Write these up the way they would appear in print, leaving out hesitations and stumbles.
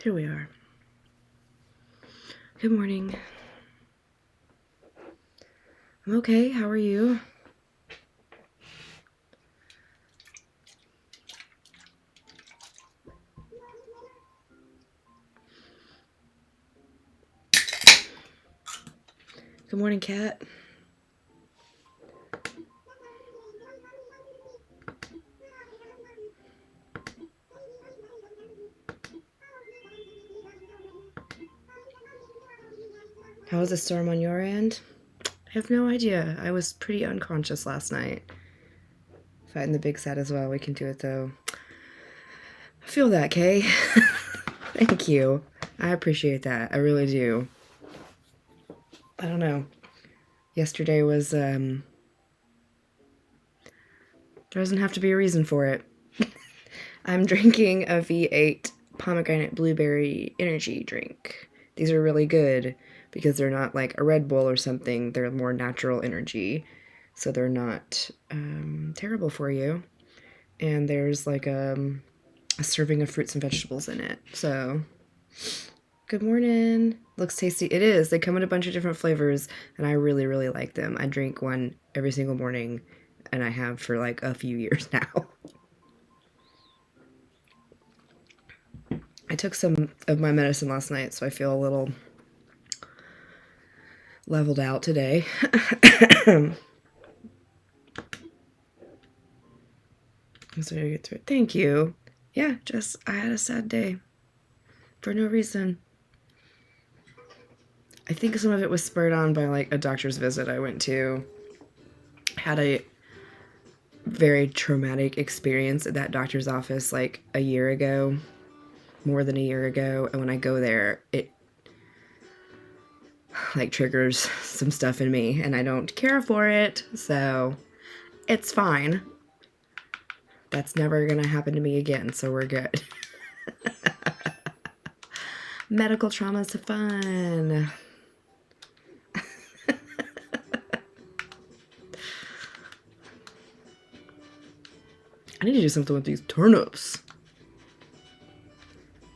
Here we are. Good morning. I'm okay. How are you? Good morning, Kat. How was the storm on your end? I have no idea. I was pretty unconscious last night. Fighting the big sad as well. We can do it though. I feel that, Kay. Thank you. I appreciate that. I really do. I don't know. Yesterday was, there doesn't have to be a reason for it. I'm drinking a V8 pomegranate blueberry energy drink. These are really good because they're not like a Red Bull or something. They're more natural energy, so they're not terrible for you. And there's like a serving of fruits and vegetables in it. So, good morning. Looks tasty. It is. They come in a bunch of different flavors, and I really, really like them. I drink one every single morning, and I have for like a few years now. I took some of my medicine last night, so I feel a little leveled out today. So I get through it. Thank you. Yeah, just I had a sad day for no reason. I think some of it was spurred on by like a doctor's visit I went to. Had a very traumatic experience at that doctor's office like a year ago, more than a year ago, and when I go there, it like triggers some stuff in me, and I don't care for it, so it's fine. That's never gonna happen to me again, so we're good. Medical trauma's fun. I need to do something with these turnips.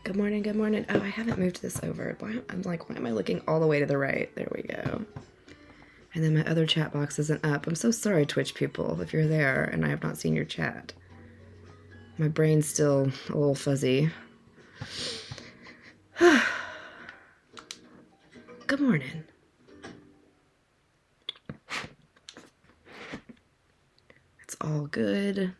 Good morning, good morning. Oh, I haven't moved this over. I'm like, why am I looking all the way to the right? There we go. And then my other chat box isn't up. I'm so sorry, Twitch people, if you're there and I have not seen your chat. My brain's still a little fuzzy. Good morning. It's all good.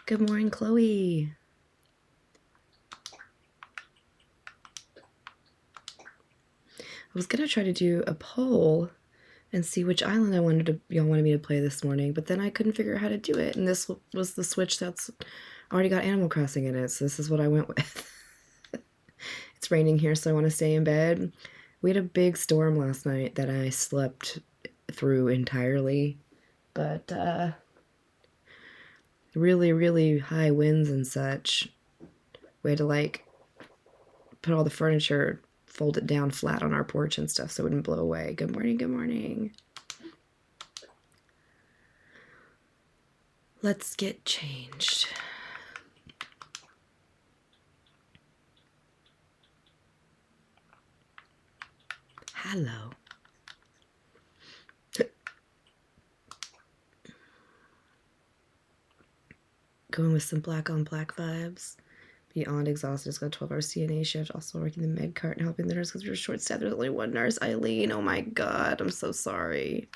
Good morning, Chloe. I was gonna try to do a poll and see which island y'all wanted me to play this morning, but then I couldn't figure out how to do it, and this was the Switch that's already got Animal Crossing in it, so this is what I went with. It's raining here, so I want to stay in bed. We had a big storm last night that I slept through entirely, but really, really high winds and such. We had to like put all the furniture, fold it down flat on our porch and stuff so it wouldn't blow away. Good morning, good morning. Let's get changed. Hello. Going with some black on black vibes. Beyond exhausted, just got a 12-hour CNA shift, also working the med cart and helping the nurse because we were short staffed. There's only one nurse, Eileen. Oh my god, I'm so sorry.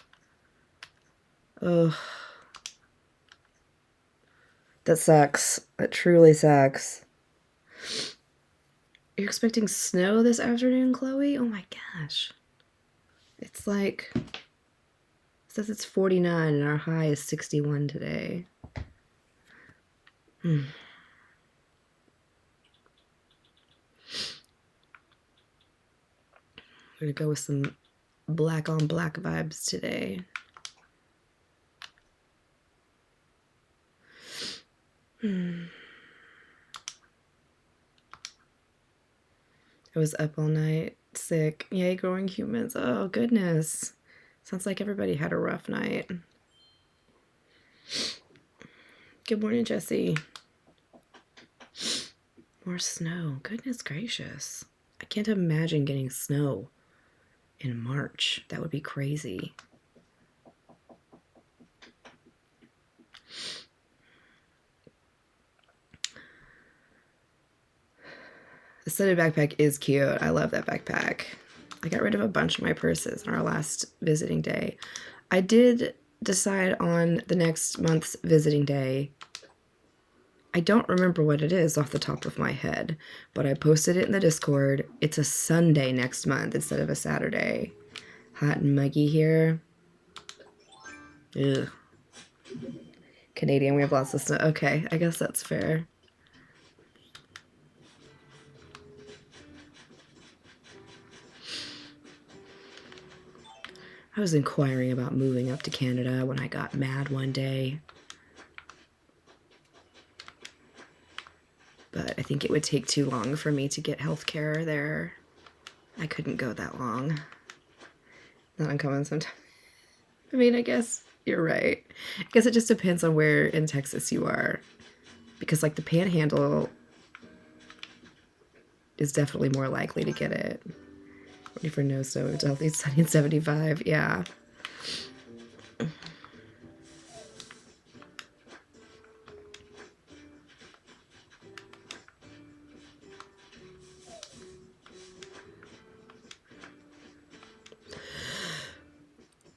Ugh. That sucks. That truly sucks. You're expecting snow this afternoon, Chloe? Oh my gosh. It's like, it says it's 49 and our high is 61 today. I'm gonna go with some black on black vibes today. I was up all night, sick. Yay, growing humans. Oh, goodness. Sounds like everybody had a rough night. Good morning, Jesse. More snow. Goodness gracious. I can't imagine getting snow in March. That would be crazy. The studded backpack is cute. I love that backpack. I got rid of a bunch of my purses on our last visiting day. I did decide on the next month's visiting day. I don't remember what it is off the top of my head, but I posted it in the Discord. It's a Sunday next month instead of a Saturday. Hot and muggy here. Ugh. Canadian, we have lots of snow. Okay, I guess that's fair. I was inquiring about moving up to Canada when I got mad one day. But I think it would take too long for me to get healthcare there. I couldn't go that long. Not uncommon sometimes. I mean, I guess you're right. I guess it just depends on where in Texas you are. Because, like, the Panhandle is definitely more likely to get it. Ready for no snow until healthy, sunny, and 75. Yeah.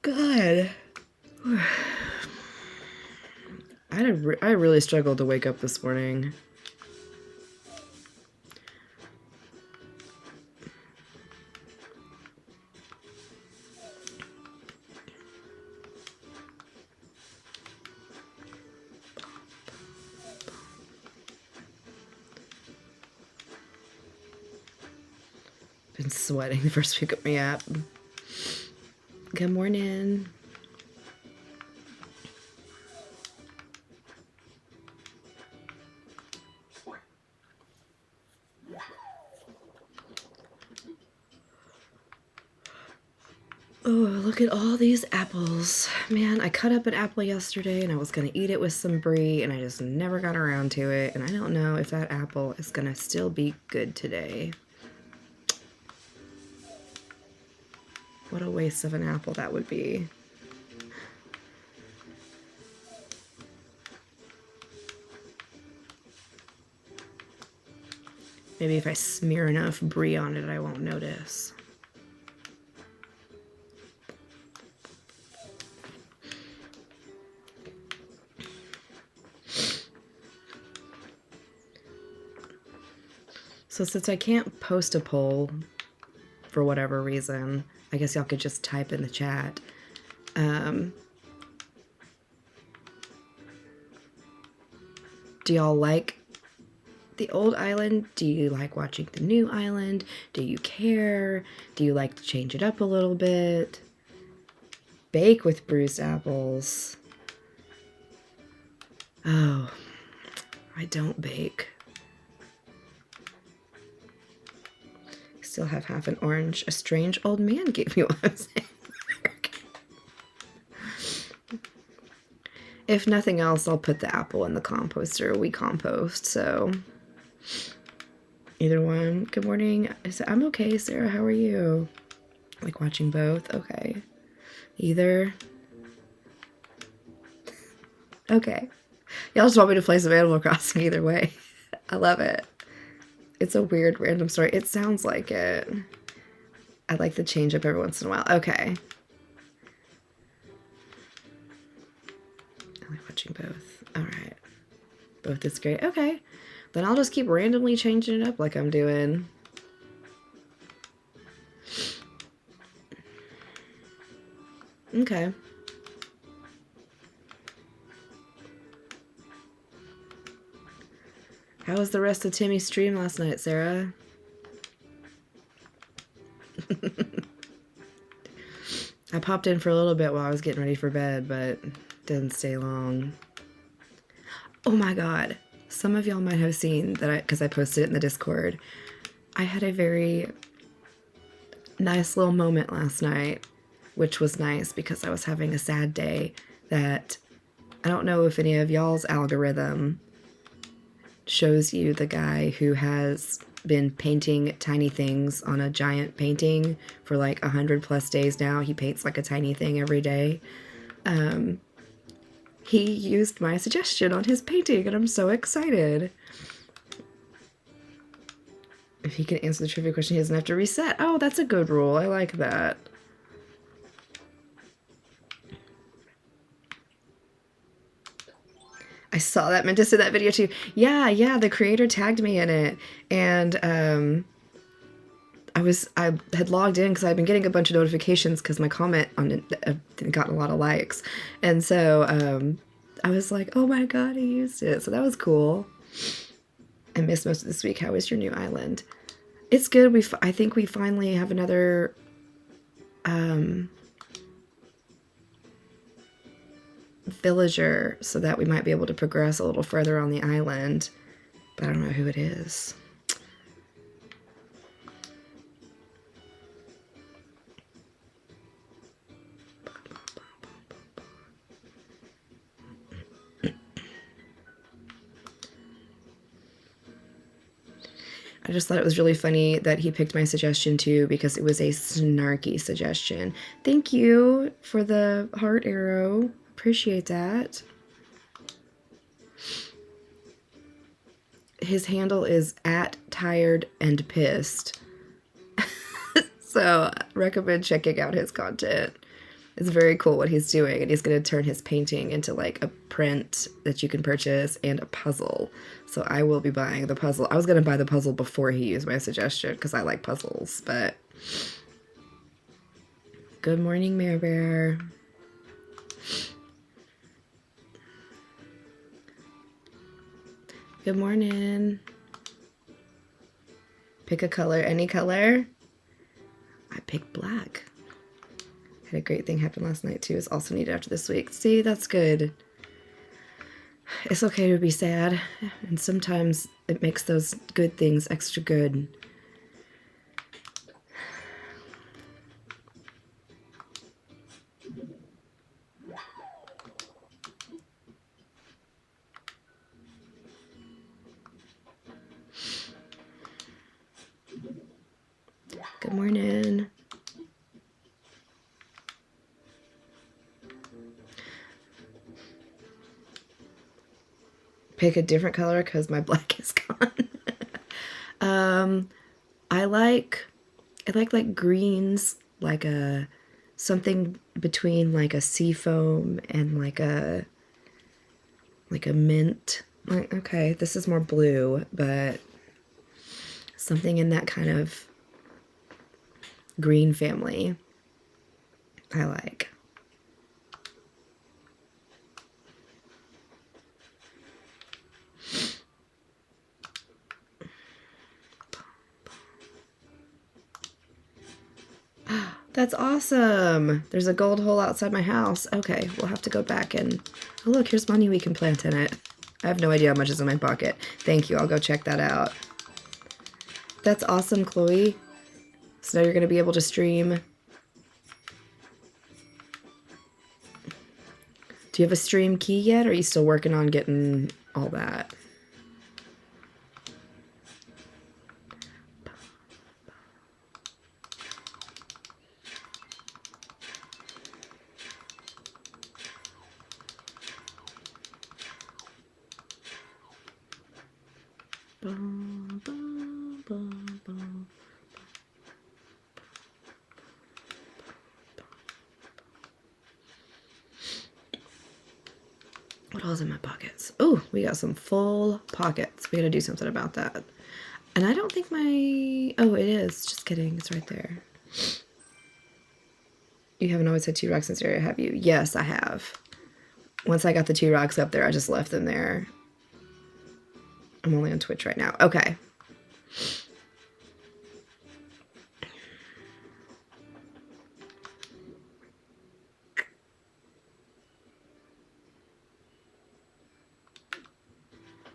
God. I really struggled to wake up this morning. Been sweating the first week of my app. Good morning. Oh, look at all these apples. Man, I cut up an apple yesterday and I was gonna eat it with some brie and I just never got around to it. And I don't know if that apple is gonna still be good today. What a waste of an apple that would be. Maybe if I smear enough brie on it, I won't notice. So since I can't post a poll for whatever reason, I guess y'all could just type in the chat. Do y'all like the old island? Do you like watching the new island? Do you care? Do you like to change it up a little bit? Bake with bruised apples. Oh, I don't bake. Still have half an orange. A strange old man gave me one. If nothing else, I'll put the apple in the composter. We compost, so either one. Good morning. I'm okay, Sarah. How are you? Like watching both? Okay. Either. Okay. Y'all just want me to play some Animal Crossing either way. I love it. It's a weird random story. It sounds like it. I like the change up every once in a while. Okay. I like watching both. All right. Both is great. Okay. Then I'll just keep randomly changing it up like I'm doing. Okay. How was the rest of Timmy's stream last night, Sarah? I popped in for a little bit while I was getting ready for bed, but didn't stay long. Oh my god. Some of y'all might have seen that because I posted it in the Discord. I had a very nice little moment last night, which was nice because I was having a sad day that I don't know if any of y'all's algorithm shows you the guy who has been painting tiny things on a giant painting for like 100+ days now. He paints like a tiny thing every day. He used my suggestion on his painting, and I'm so excited. If he can answer the trivia question, he doesn't have to reset. Oh, that's a good rule. I like that. I saw that. Meant to say that video too. Yeah, the creator tagged me in it. And I had logged in because I've been getting a bunch of notifications because my comment on it had gotten a lot of likes. And so I was like, oh my god, he used it. So that was cool. I missed most of this week. How is your new island? It's good. I think we finally have another villager so that we might be able to progress a little further on the island. But I don't know who it is. I just thought it was really funny that he picked my suggestion too because it was a snarky suggestion. Thank you for the heart arrow. Appreciate that. His handle is @tiredandpissed. So recommend checking out his content. It's very cool what he's doing, and he's going to turn his painting into like a print that you can purchase and a puzzle. So I will be buying the puzzle. I was going to buy the puzzle before he used my suggestion because I like puzzles, but... Good morning, Mare Bear. Good morning. Pick a color, any color. I picked black. Had a great thing happen last night too. It's also needed after this week. See, that's good. It's okay to be sad, and sometimes it makes those good things extra good. Good morning. Pick a different color because my black is gone. I like greens, like something between like a sea foam and like a mint. Like, okay, this is more blue, but something in that kind of green family I like. That's awesome. There's a gold hole outside my house. Okay, we'll have to go back and... Oh, look, here's money we can plant in it. I have no idea how much is in my pocket. Thank you. I'll go check that out. That's awesome, Chloe. So now you're going to be able to stream. Do you have a stream key yet, or are you still working on getting all that? What else in my pockets? Oh, we got some full pockets. We gotta do something about that. And I don't think my... Oh, it is. Just kidding. It's right there. You haven't always had 2 rocks in this area, have you? Yes, I have. Once I got the 2 rocks up there, I just left them there. I'm only on Twitch right now. Okay.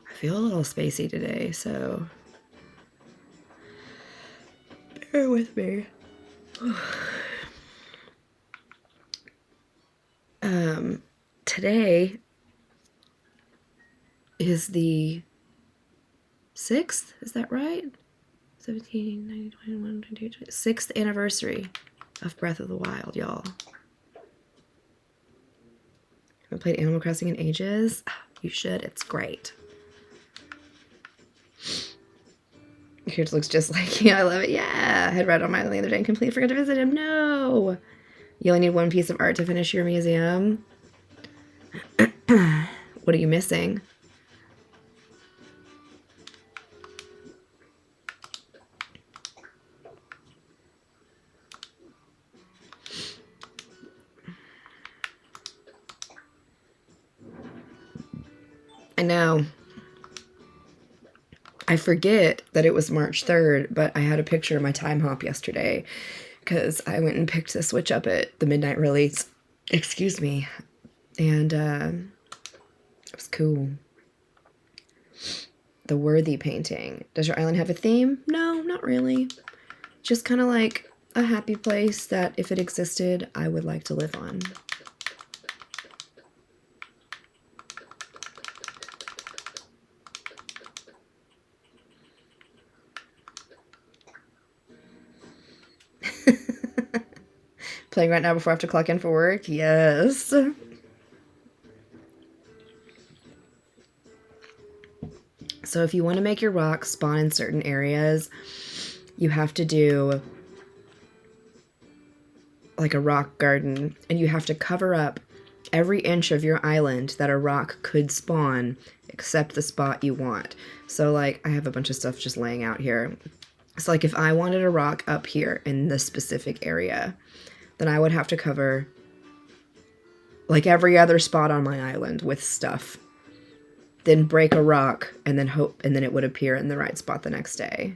I feel a little spacey today, so bear with me. Today is the 6th, is that right? 17, 19, 21, 22, 23. 6th anniversary of Breath of the Wild, y'all. Haven't played Animal Crossing in ages? You should, it's great. Yours looks just like you. I love it. Yeah. I had read on my the other day and completely forgot to visit him. No. You only need one piece of art to finish your museum. What are you missing? I know. I forget that it was March 3rd, but I had a picture of my time hop yesterday because I went and picked the Switch up at the midnight release. Excuse me. And it was cool. The Worthy painting. Does your island have a theme? No, not really. Just kind of like a happy place that if it existed, I would like to live on. Playing right now before I have to clock in for work? Yes. So if you want to make your rocks spawn in certain areas, you have to do like a rock garden, and you have to cover up every inch of your island that a rock could spawn except the spot you want. So like I have a bunch of stuff just laying out here. So like if I wanted a rock up here in this specific area, then I would have to cover like every other spot on my island with stuff. Then break a rock and then hope, and then it would appear in the right spot the next day.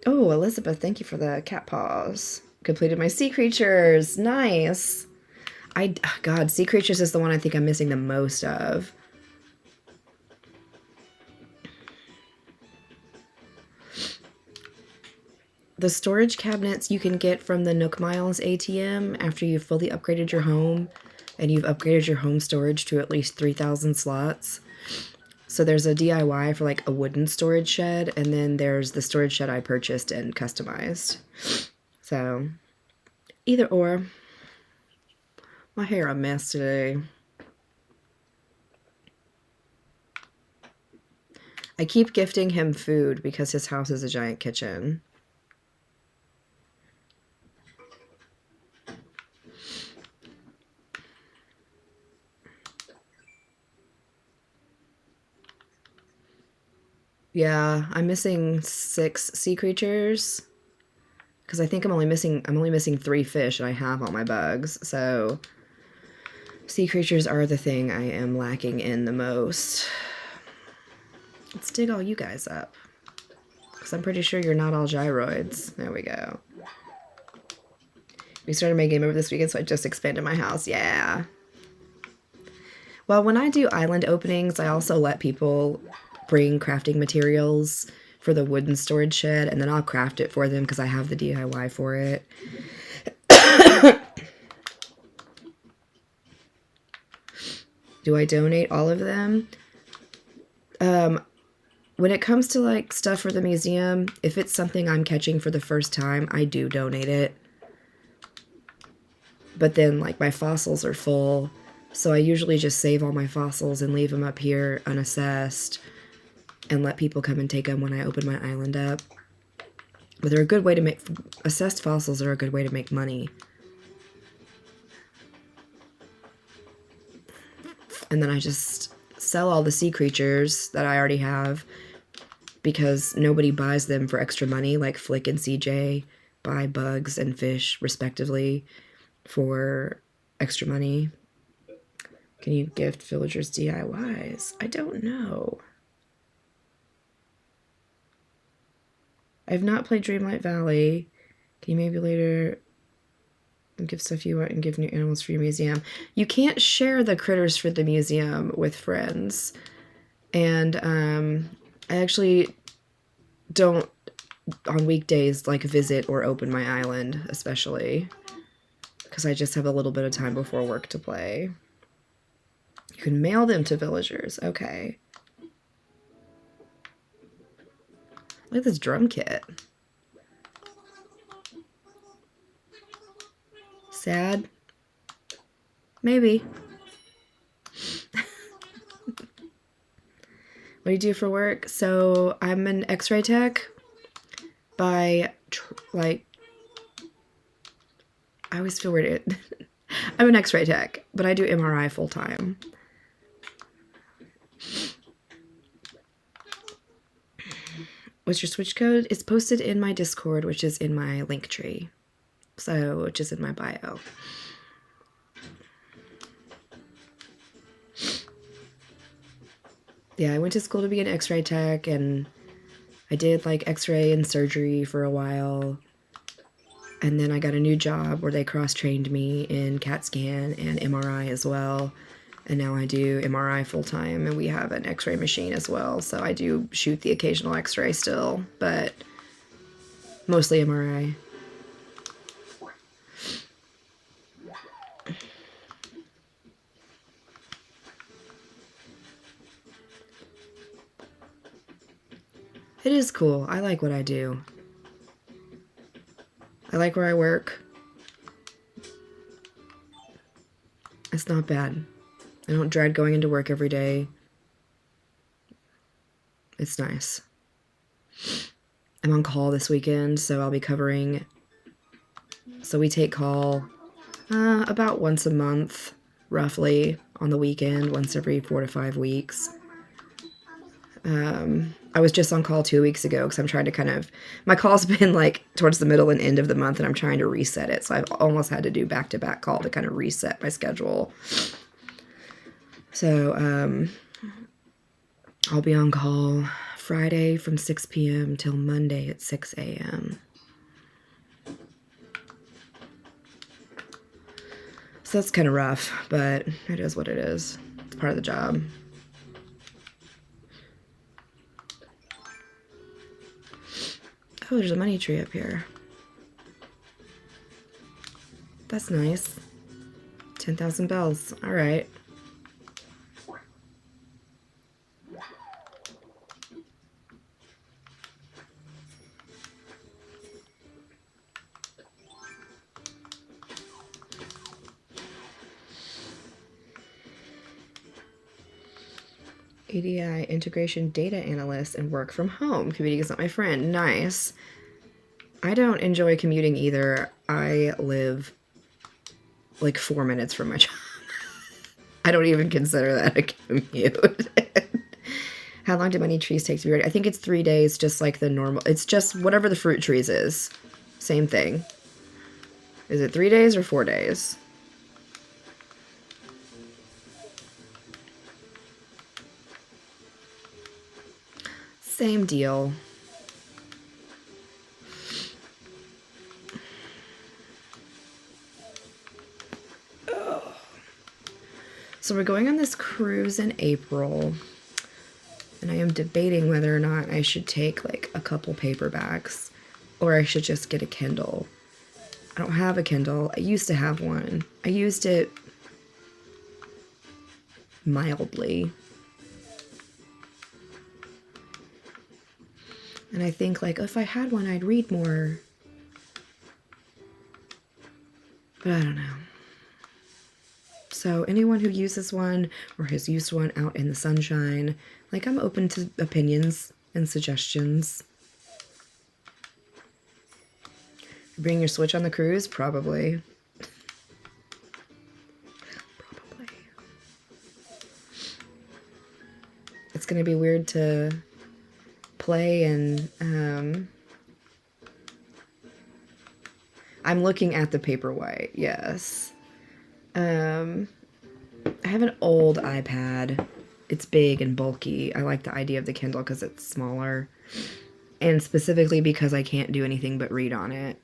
Oh, Elizabeth, thank you for the cat paws. Completed my sea creatures. Nice. God, sea creatures is the one I think I'm missing the most of. The storage cabinets you can get from the Nook Miles ATM after you've fully upgraded your home and you've upgraded your home storage to at least 3,000 slots. So there's a DIY for like a wooden storage shed, and then there's the storage shed I purchased and customized. So either or. My hair a mess today. I keep gifting him food because his house is a giant kitchen. Yeah, I'm missing 6 sea creatures because I think I'm only missing 3 fish and I have all my bugs. So sea creatures are the thing I am lacking in the most. Let's dig all you guys up because I'm pretty sure you're not all gyroids. There we go. We started my game over this weekend, so I just expanded my house. Yeah. Well, when I do island openings, I also let people bring crafting materials for the wooden storage shed, and then I'll craft it for them because I have the DIY for it. Do I donate all of them? When it comes to like stuff for the museum, if it's something I'm catching for the first time, I do donate it. But then like my fossils are full, so I usually just save all my fossils and leave them up here unassessed and let people come and take them when I open my island up. But they're a good way to make... Assessed fossils are a good way to make money. And then I just sell all the sea creatures that I already have because nobody buys them for extra money, like Flick and CJ buy bugs and fish, respectively, for extra money. Can you gift villagers DIYs? I don't know. I have not played Dreamlight Valley. Can you maybe later give stuff you want and give new animals for your museum? You can't share the critters for the museum with friends. And I actually don't, on weekdays, like visit or open my island, especially. Because I just have a little bit of time before work to play. You can mail them to villagers. Okay. Look at this drum kit. Sad? Maybe. What do you do for work? So I'm an X-ray tech by, like, I always feel weird. I'm an X-ray tech, but I do MRI full time. What's your switch code? It's posted in my Discord, which is in my link tree. So, which is in my bio. Yeah, I went to school to be an X-ray tech, and I did like X-ray and surgery for a while. And then I got a new job where they cross-trained me in CAT scan and MRI as well. And now I do MRI full-time, and we have an X-ray machine as well. So I do shoot the occasional X-ray still, but mostly MRI. It is cool. I like what I do. I like where I work. It's not bad. I don't dread going into work every day. It's nice. I'm on call this weekend, so I'll be covering. So we take call about once a month, roughly, on the weekend, once every 4 to 5 weeks. I was just on call 2 weeks ago because I'm trying to kind of, my call's been like towards the middle and end of the month, and I'm trying to reset it. So I've almost had to do back-to-back call to kind of reset my schedule. So I'll be on call Friday from 6 p.m. till Monday at 6 a.m. So that's kind of rough, but it is what it is. It's part of the job. Oh, there's a money tree up here. That's nice. 10,000 bells. All right. ADI integration data analyst and work from home. Commuting is not my friend. Nice. I don't enjoy commuting either. I live like 4 minutes from my job. I don't even consider that a commute. How long do money trees take to be ready? I think it's 3 days, just like the normal. It's just whatever the fruit trees is. Same thing. Is it 3 days or 4 days? Same deal. So we're going on this cruise in April, and I am debating whether or not I should take like a couple paperbacks or I should just get a Kindle. I don't have a Kindle. I used to have one. I used it mildly. And I think like if I had one, I'd read more. But I don't know. So anyone who uses one or has used one out in the sunshine, like I'm open to opinions and suggestions. Bring your Switch on the cruise? Probably. Probably. It's gonna be weird to play and I'm looking at the Paperwhite, yes. I have an old iPad. It's big and bulky. I like the idea of the Kindle because it's smaller. And specifically because I can't do anything but read on it.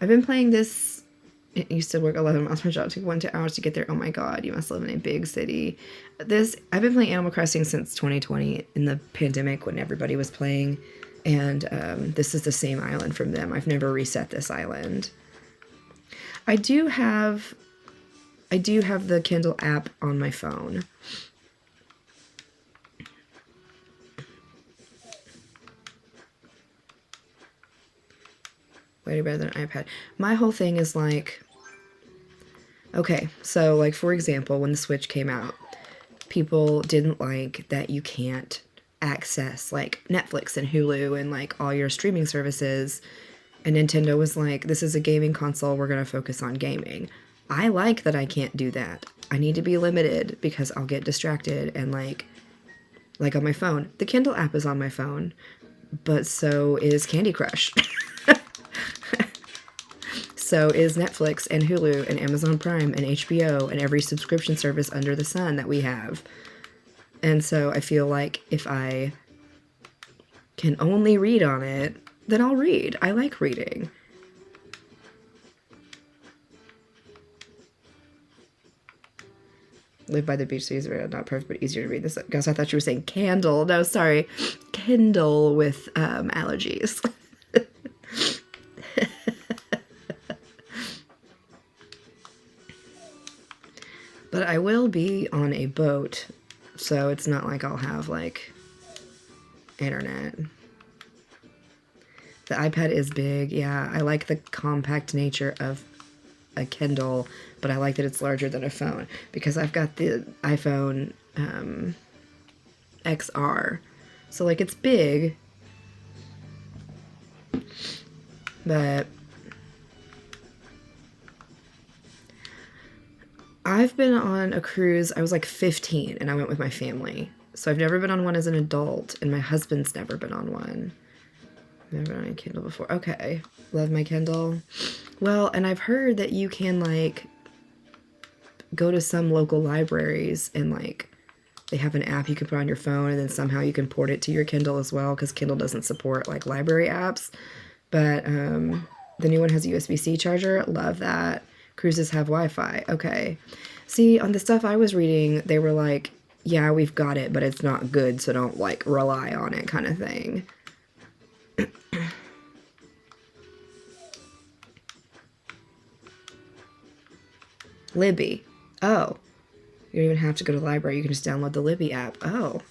I've been playing this. It used to work 11 miles per job. It took 1 to 2 hours to get there. Oh my god, you must live in a big city. I've been playing Animal Crossing since 2020 in the pandemic when everybody was playing. And this is the same island from them. I've never reset this island. I do have the Kindle app on my phone. way better than an iPad. My whole thing is like, okay, so like for example, when the Switch came out, people didn't like that you can't access like Netflix and Hulu and like all your streaming services. And Nintendo was like, this is a gaming console, we're going to focus on gaming. I like that I can't do that. I need to be limited because I'll get distracted and like on my phone. The Kindle app is on my phone, but so is Candy Crush. So is Netflix and Hulu and Amazon Prime and HBO and every subscription service under the sun that we have. And so I feel like if I can only read on it, then I'll read. I like reading. Live by the beach, so easier, not perfect, but easier to read. This, guys, I thought you were saying candle. No, sorry. Kindle with allergies. But I will be on a boat, so it's not like I'll have, like, internet. The iPad is big, yeah. I like the compact nature of a Kindle, but I like that it's larger than a phone, because I've got the iPhone XR. So, like, it's big, but I've been on a cruise. I was like 15 and I went with my family. So I've never been on one as an adult, and my husband's never been on one. I've never been on a Kindle before. Okay. Love my Kindle. Well, and I've heard that you can like go to some local libraries and like they have an app you can put on your phone, and then somehow you can port it to your Kindle as well, because Kindle doesn't support like library apps. But the new one has a USB-C charger. Love that. Cruises have Wi-Fi. Okay. See, on the stuff I was reading, they were like, yeah, we've got it, but it's not good, so don't, like, rely on it kind of thing. Libby. Oh. You don't even have to go to the library. You can just download the Libby app. Oh.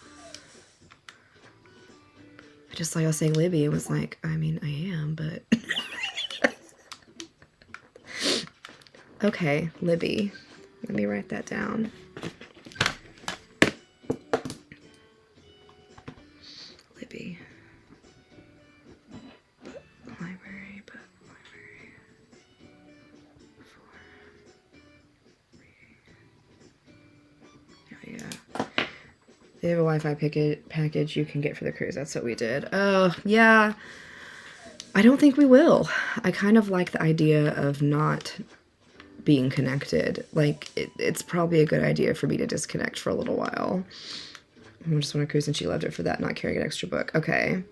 I just saw y'all saying Libby and was like, I mean, I am, but... Okay, Libby. Let me write that down. Libby. Library, but library. For reading. Yeah. They have a Wi-Fi package you can get for the cruise. That's what we did. Oh, yeah. I don't think we will. I kind of like the idea of not being connected. Like, it's probably a good idea for me to disconnect for a little while. I just want to cruise, and she loved it for that, not carrying an extra book. Okay.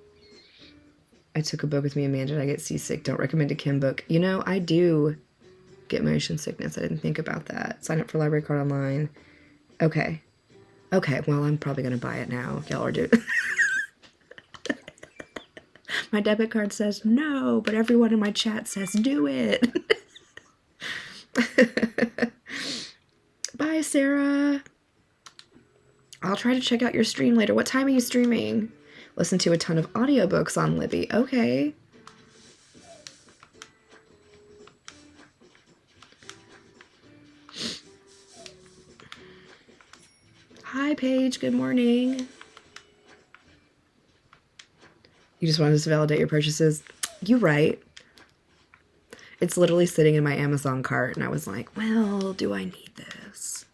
I took a book with me and man, did I get seasick. Don't recommend a Kim book. You know, I do get motion sickness. I didn't think about that. Sign up for library card online. Okay. Okay, well, I'm probably going to buy it now. Y'all are doing... My debit card says no, but everyone in my chat says do it. Bye, Sarah. I'll try to check out your stream later. What time are you streaming? Listen to a ton of audiobooks on Libby. Okay. Hi, Paige. Good morning. You just wanted us to validate your purchases? You're right. It's literally sitting in my Amazon cart, and I was like, well, do I need this?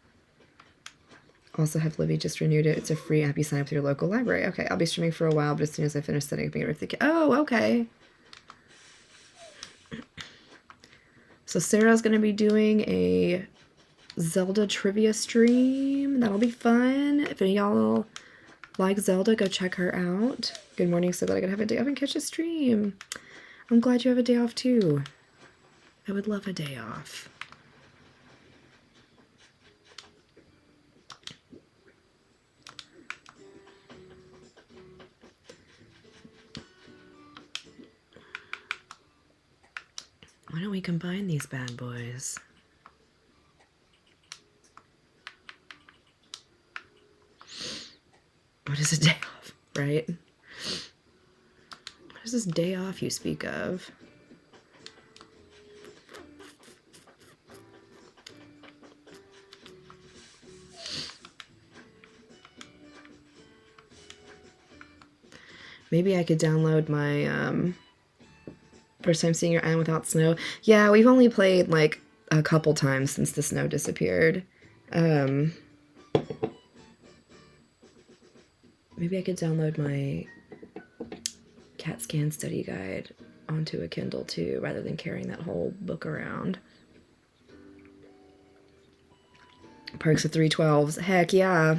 Also, have Libby just renewed it. It's a free app. You sign up to your local library. Okay, I'll be streaming for a while, but as soon as I finish setting up, I'm with the kid. Oh, okay. So Sarah's going to be doing a Zelda trivia stream. That'll be fun. If any of y'all like Zelda, go check her out. Good morning. So glad I could have a day off and catch a stream. I'm glad you have a day off too. I would love a day off. Why don't we combine these bad boys? What is a day off, right? What is this day off you speak of? Maybe I could download my first time seeing your island without snow. Yeah, we've only played like a couple times since the snow disappeared. Maybe I could download my CAT scan study guide onto a Kindle too, rather than carrying that whole book around. Perks of 312s. Heck yeah.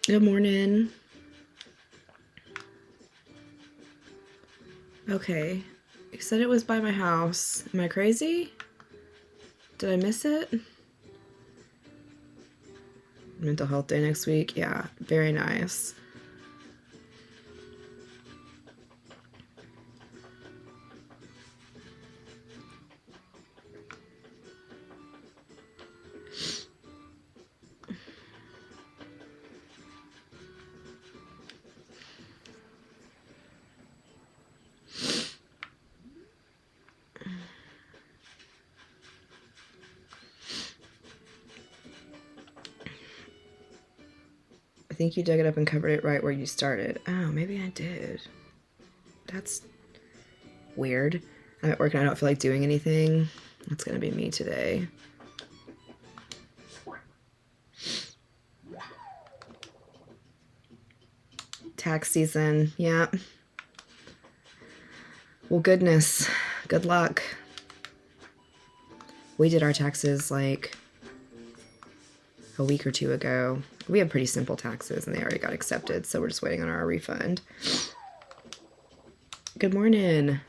Good morning. Okay. You said it was by my house. Am I crazy? Did I miss it? Mental health day next week. Yeah, very nice. I think you dug it up and covered it right where you started. Oh, maybe I did. That's weird. I'm at work and I don't feel like doing anything. That's gonna be me today. Tax season, yeah. Well, goodness. Good luck. We did our taxes like a week or two ago. We have pretty simple taxes and they already got accepted, so we're just waiting on our refund. Good morning.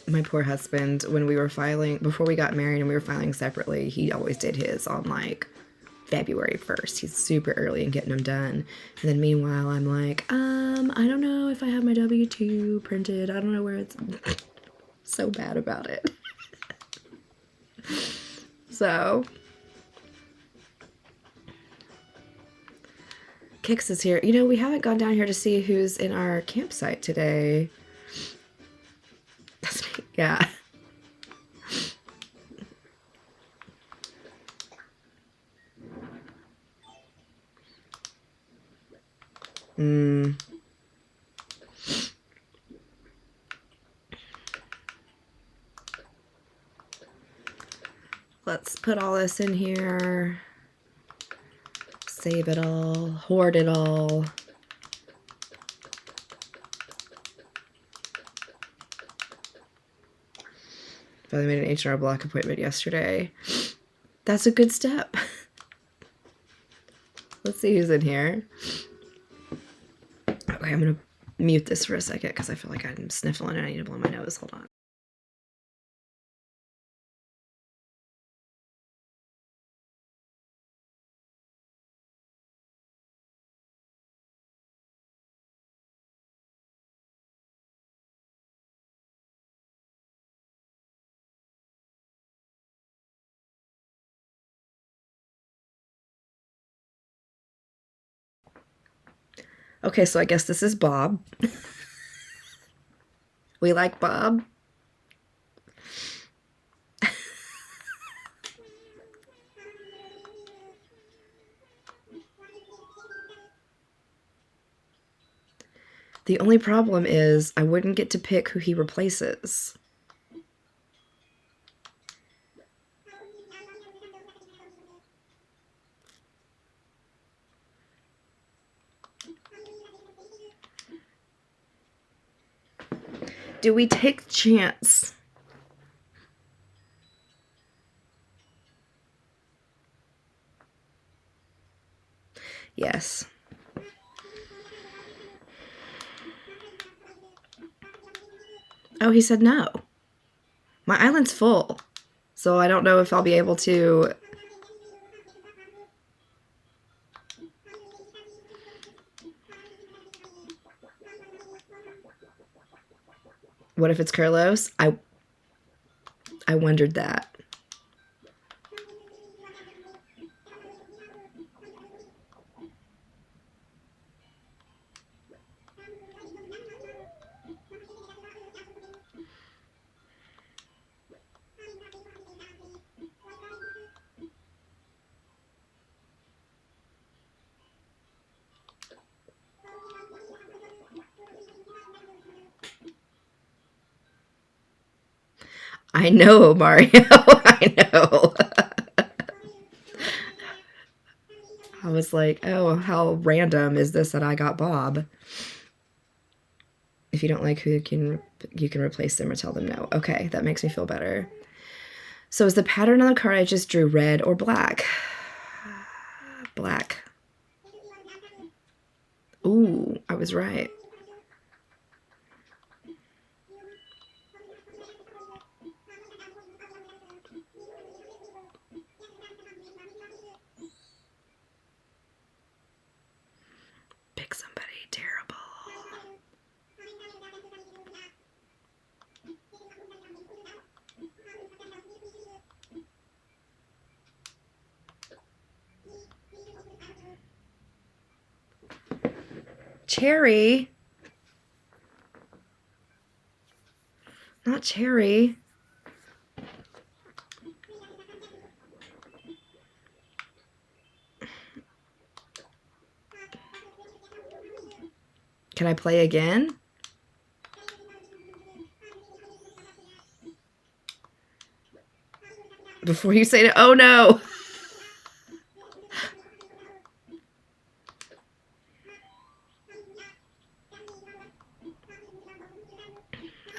My poor husband, when we were filing, before we got married and we were filing separately, he always did his on like February 1st. He's super early in getting them done. And then meanwhile, I'm like, I don't know if I have my W-2 printed. I don't know where it's so bad about it. So Kix is here. You know, we haven't gone down here to see who's in our campsite today. That's me. Yeah. Let's put all this in here. Save it all. Hoard it all. Finally made an H&R Block appointment yesterday. That's a good step. Let's see who's in here. Okay, I'm gonna mute this for a second because I feel like I'm sniffling and I need to blow my nose. Hold on. Okay, so I guess this is Bob. We like Bob. The only problem is I wouldn't get to pick who he replaces. Do we take the chance? Yes. Oh, he said no. My island's full, so I don't know if I'll be able to. What if it's Carlos? I wondered that. I know, Mario. I know. I was like, oh, how random is this that I got Bob? If you don't like who you can replace them or tell them no. Okay, that makes me feel better. So is the pattern on the card I just drew red or black? Black. Ooh, I was right. Pick somebody terrible. Cherry. Not cherry. Can I play again? Before you say no. Oh no.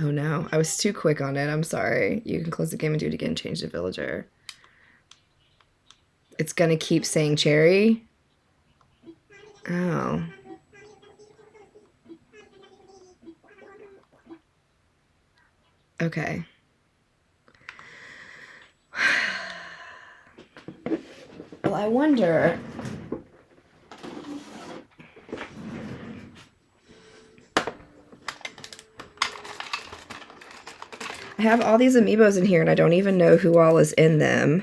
Oh no, I was too quick on it. I'm sorry. You can close the game and do it again. Change the villager. It's gonna keep saying cherry. Oh. Okay. Well, I wonder. I have all these amiibos in here and I don't even know who all is in them.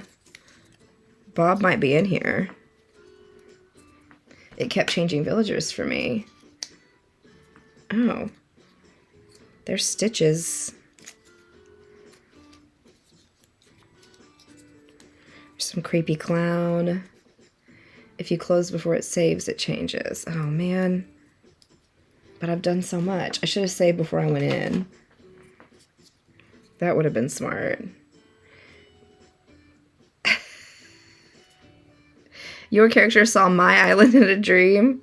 Bob might be in here. It kept changing villagers for me. Oh. There's Stitches. Some creepy clown. If you close before it saves, it changes. Oh, man. But I've done so much. I should have saved before I went in. That would have been smart. Your character saw my island in a dream.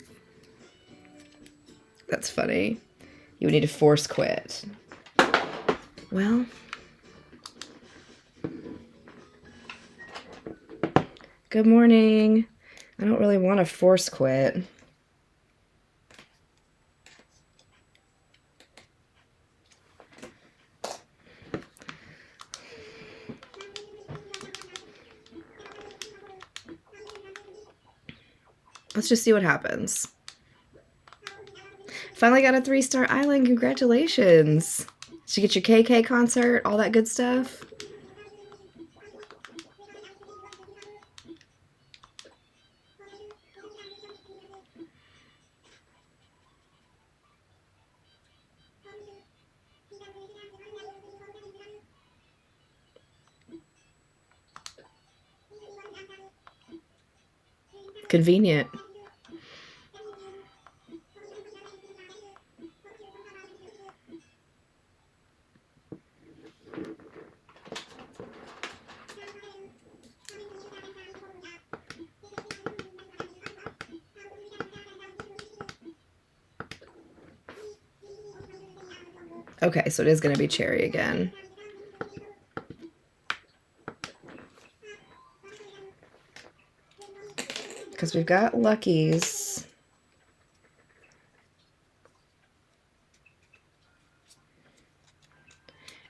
That's funny. You would need to force quit. Well. Good morning. I don't really want to force quit. Let's just see what happens. Finally got a 3-star island. Congratulations. Did you get your KK concert? All that good stuff? Convenient. Okay, so it is going to be cherry again. Because we've got Lucky's.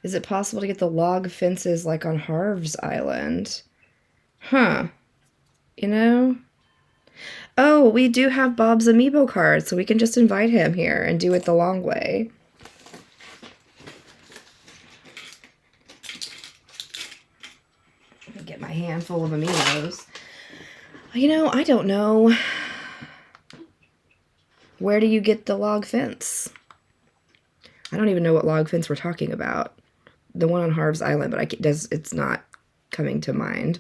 Is it possible to get the log fences like on Harv's Island? Huh. You know? Oh, we do have Bob's amiibo card, so we can just invite him here and do it the long way. Let me get my hand full of amiibos. You know, I don't know. Where do you get the log fence? I don't even know what log fence we're talking about. The one on Harv's Island, but it's not coming to mind.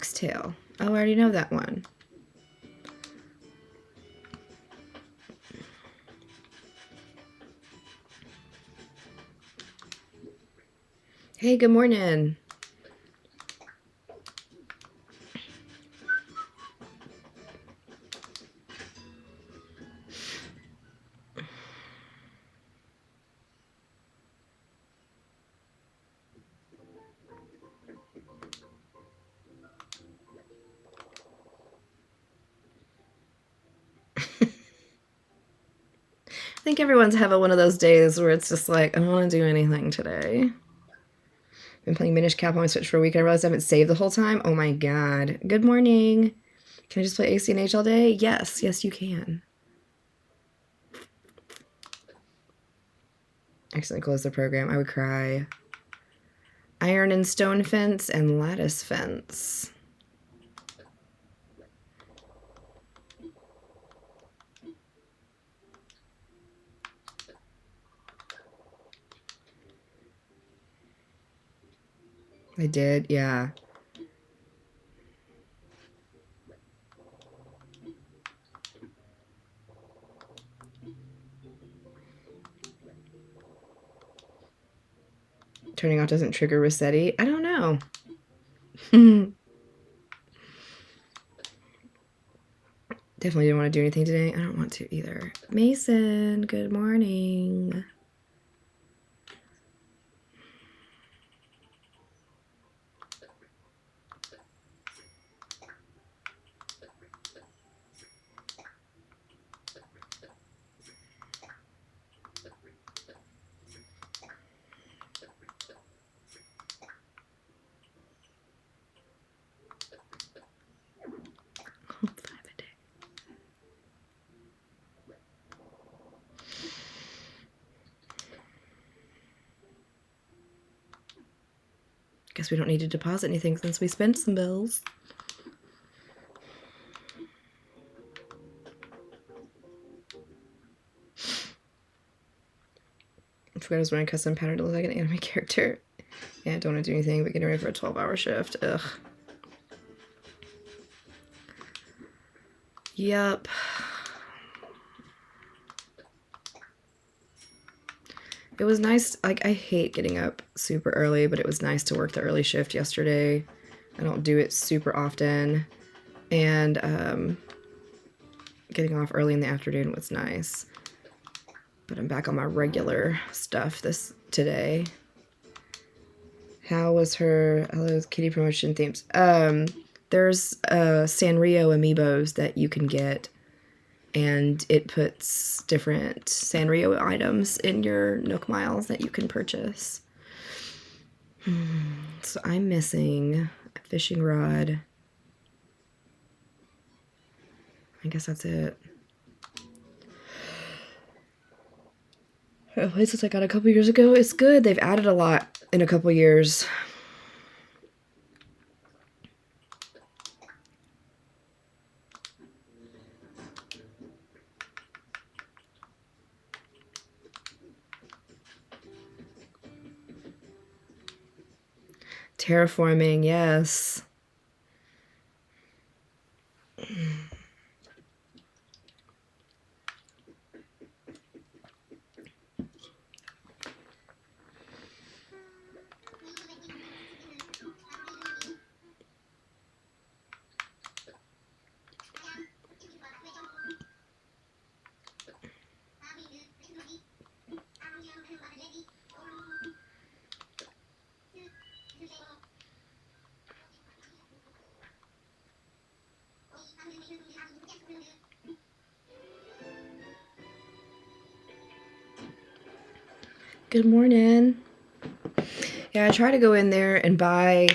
Foxtail. Oh, I already know that one. Hey, good morning. I think everyone's having one of those days where it's just like, I don't want to do anything today. Been playing Minish Cap on my Switch for a week. I realized I haven't saved the whole time. Oh my god. Good morning. Can I just play ACNH all day? Yes. Yes, you can. Accidentally closed the program. I would cry. Iron and stone fence and lattice fence. I did, yeah. Turning off doesn't trigger Rossetti. I don't know. Definitely didn't want to do anything today. I don't want to either. Mason, good morning. Guess we don't need to deposit anything since we spent some bills. I forgot I was wearing a custom pattern to look like an anime character. Yeah, I don't want to do anything but getting ready for a 12-hour shift. Ugh. Yup. It was nice. Like, I hate getting up super early, but it was nice to work the early shift yesterday. I don't do it super often. And getting off early in the afternoon was nice. But I'm back on my regular stuff today. How was her Hello Kitty promotion themes? There's Sanrio amiibos that you can get, and it puts different Sanrio items in your Nook Miles that you can purchase. So I'm missing a fishing rod. I guess that's it. A place that I got a couple years ago. It's good. They've added a lot in a couple years. Terraforming, yes. Good morning. Yeah, I try to go in there and buy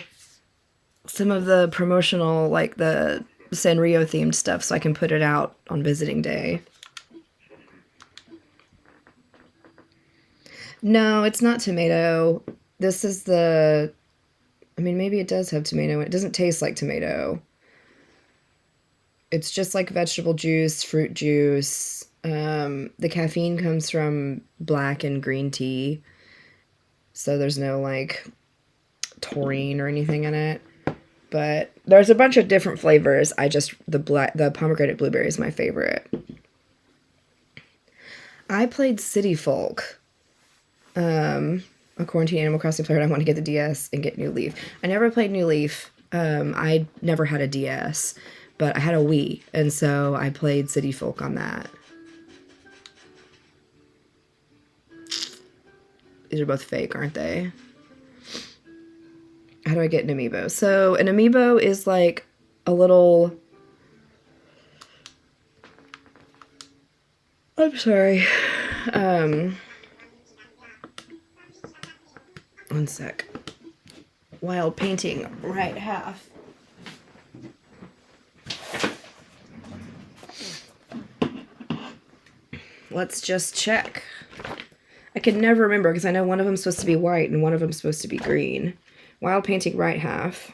some of the promotional, like the Sanrio themed stuff, so I can put it out on visiting day. No, it's not tomato. This is I mean, maybe it does have tomato. It doesn't taste like tomato. It's just like vegetable juice, fruit juice. The caffeine comes from black and green tea. So there's no like taurine or anything in it. But there's a bunch of different flavors. The pomegranate blueberry is my favorite. I played City Folk. A quarantine Animal Crossing player. I want to get the DS and get New Leaf. I never played New Leaf. I never had a DS, but I had a Wii, and so I played City Folk on that. These are both fake, aren't they? How do I get an amiibo? So an amiibo is like a little... I'm sorry. One sec. Wild painting, right half. Let's just check. I can never remember because I know one of them's supposed to be white and one of them's supposed to be green. Wild painting, right half.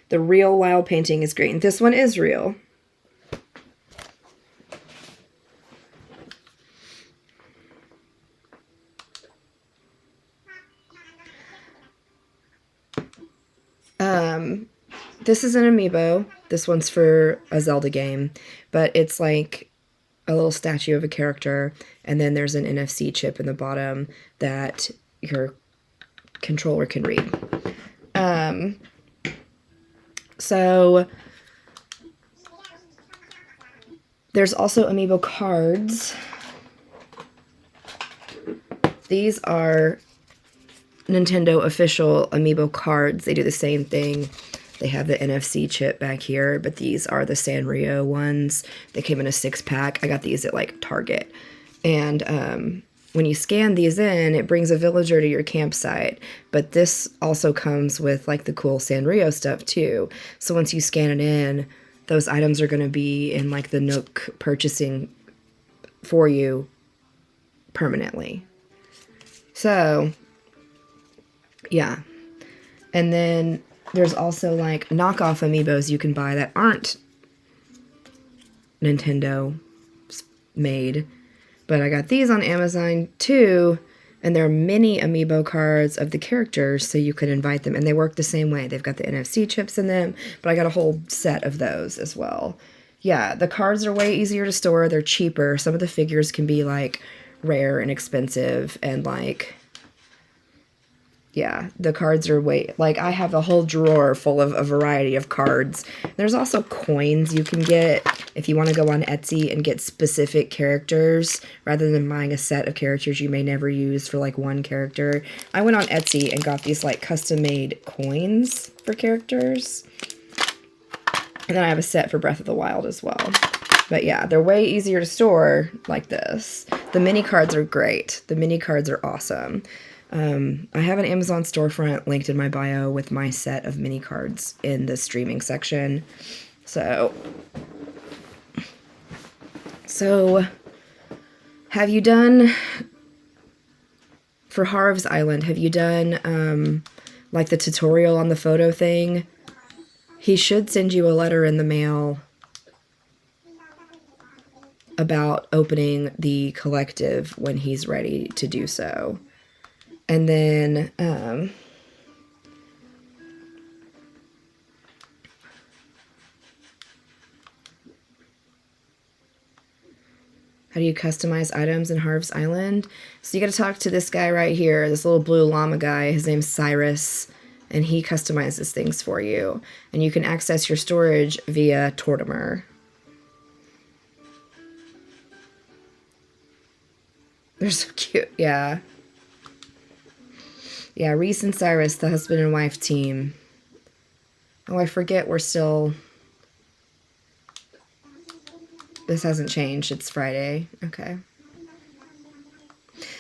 The real wild painting is green. This one is real. This is an amiibo. This one's for a Zelda game, but it's like a little statue of a character, and then there's an NFC chip in the bottom that your controller can read. So there's also amiibo cards. These are Nintendo official amiibo cards. They do the same thing. They have the NFC chip back here, but these are the Sanrio ones. They came in a 6-pack. I got these at like Target. And when you scan these in, it brings a villager to your campsite. But this also comes with like the cool Sanrio stuff too. So once you scan it in, those items are going to be in like the Nook purchasing for you permanently. So, yeah. And then there's also like knockoff amiibos you can buy that aren't Nintendo made. But I got these on Amazon too, and they're mini amiibo cards of the characters, so you can invite them. And they work the same way. They've got the NFC chips in them, but I got a whole set of those as well. Yeah, the cards are way easier to store. They're cheaper. Some of the figures can be like rare and expensive, and like... yeah, the cards are like, I have a whole drawer full of a variety of cards. There's also coins you can get if you want to go on Etsy and get specific characters rather than buying a set of characters you may never use for like one character. I went on Etsy and got these like custom-made coins for characters. And then I have a set for Breath of the Wild as well. But yeah, they're way easier to store like this. The mini cards are great. The mini cards are awesome. I have an Amazon storefront linked in my bio with my set of mini cards in the streaming section. So have you done, for Harv's Island, have you done, like the tutorial on the photo thing? He should send you a letter in the mail about opening the collective when he's ready to do so. And then, how do you customize items in Harv's Island? So you got to talk to this guy right here, this little blue llama guy. His name's Cyrus, and he customizes things for you. And you can access your storage via Tortimer. They're so cute, yeah. Yeah, Reese and Cyrus, the husband and wife team. Oh, I forget we're still... This hasn't changed. It's Friday. Okay.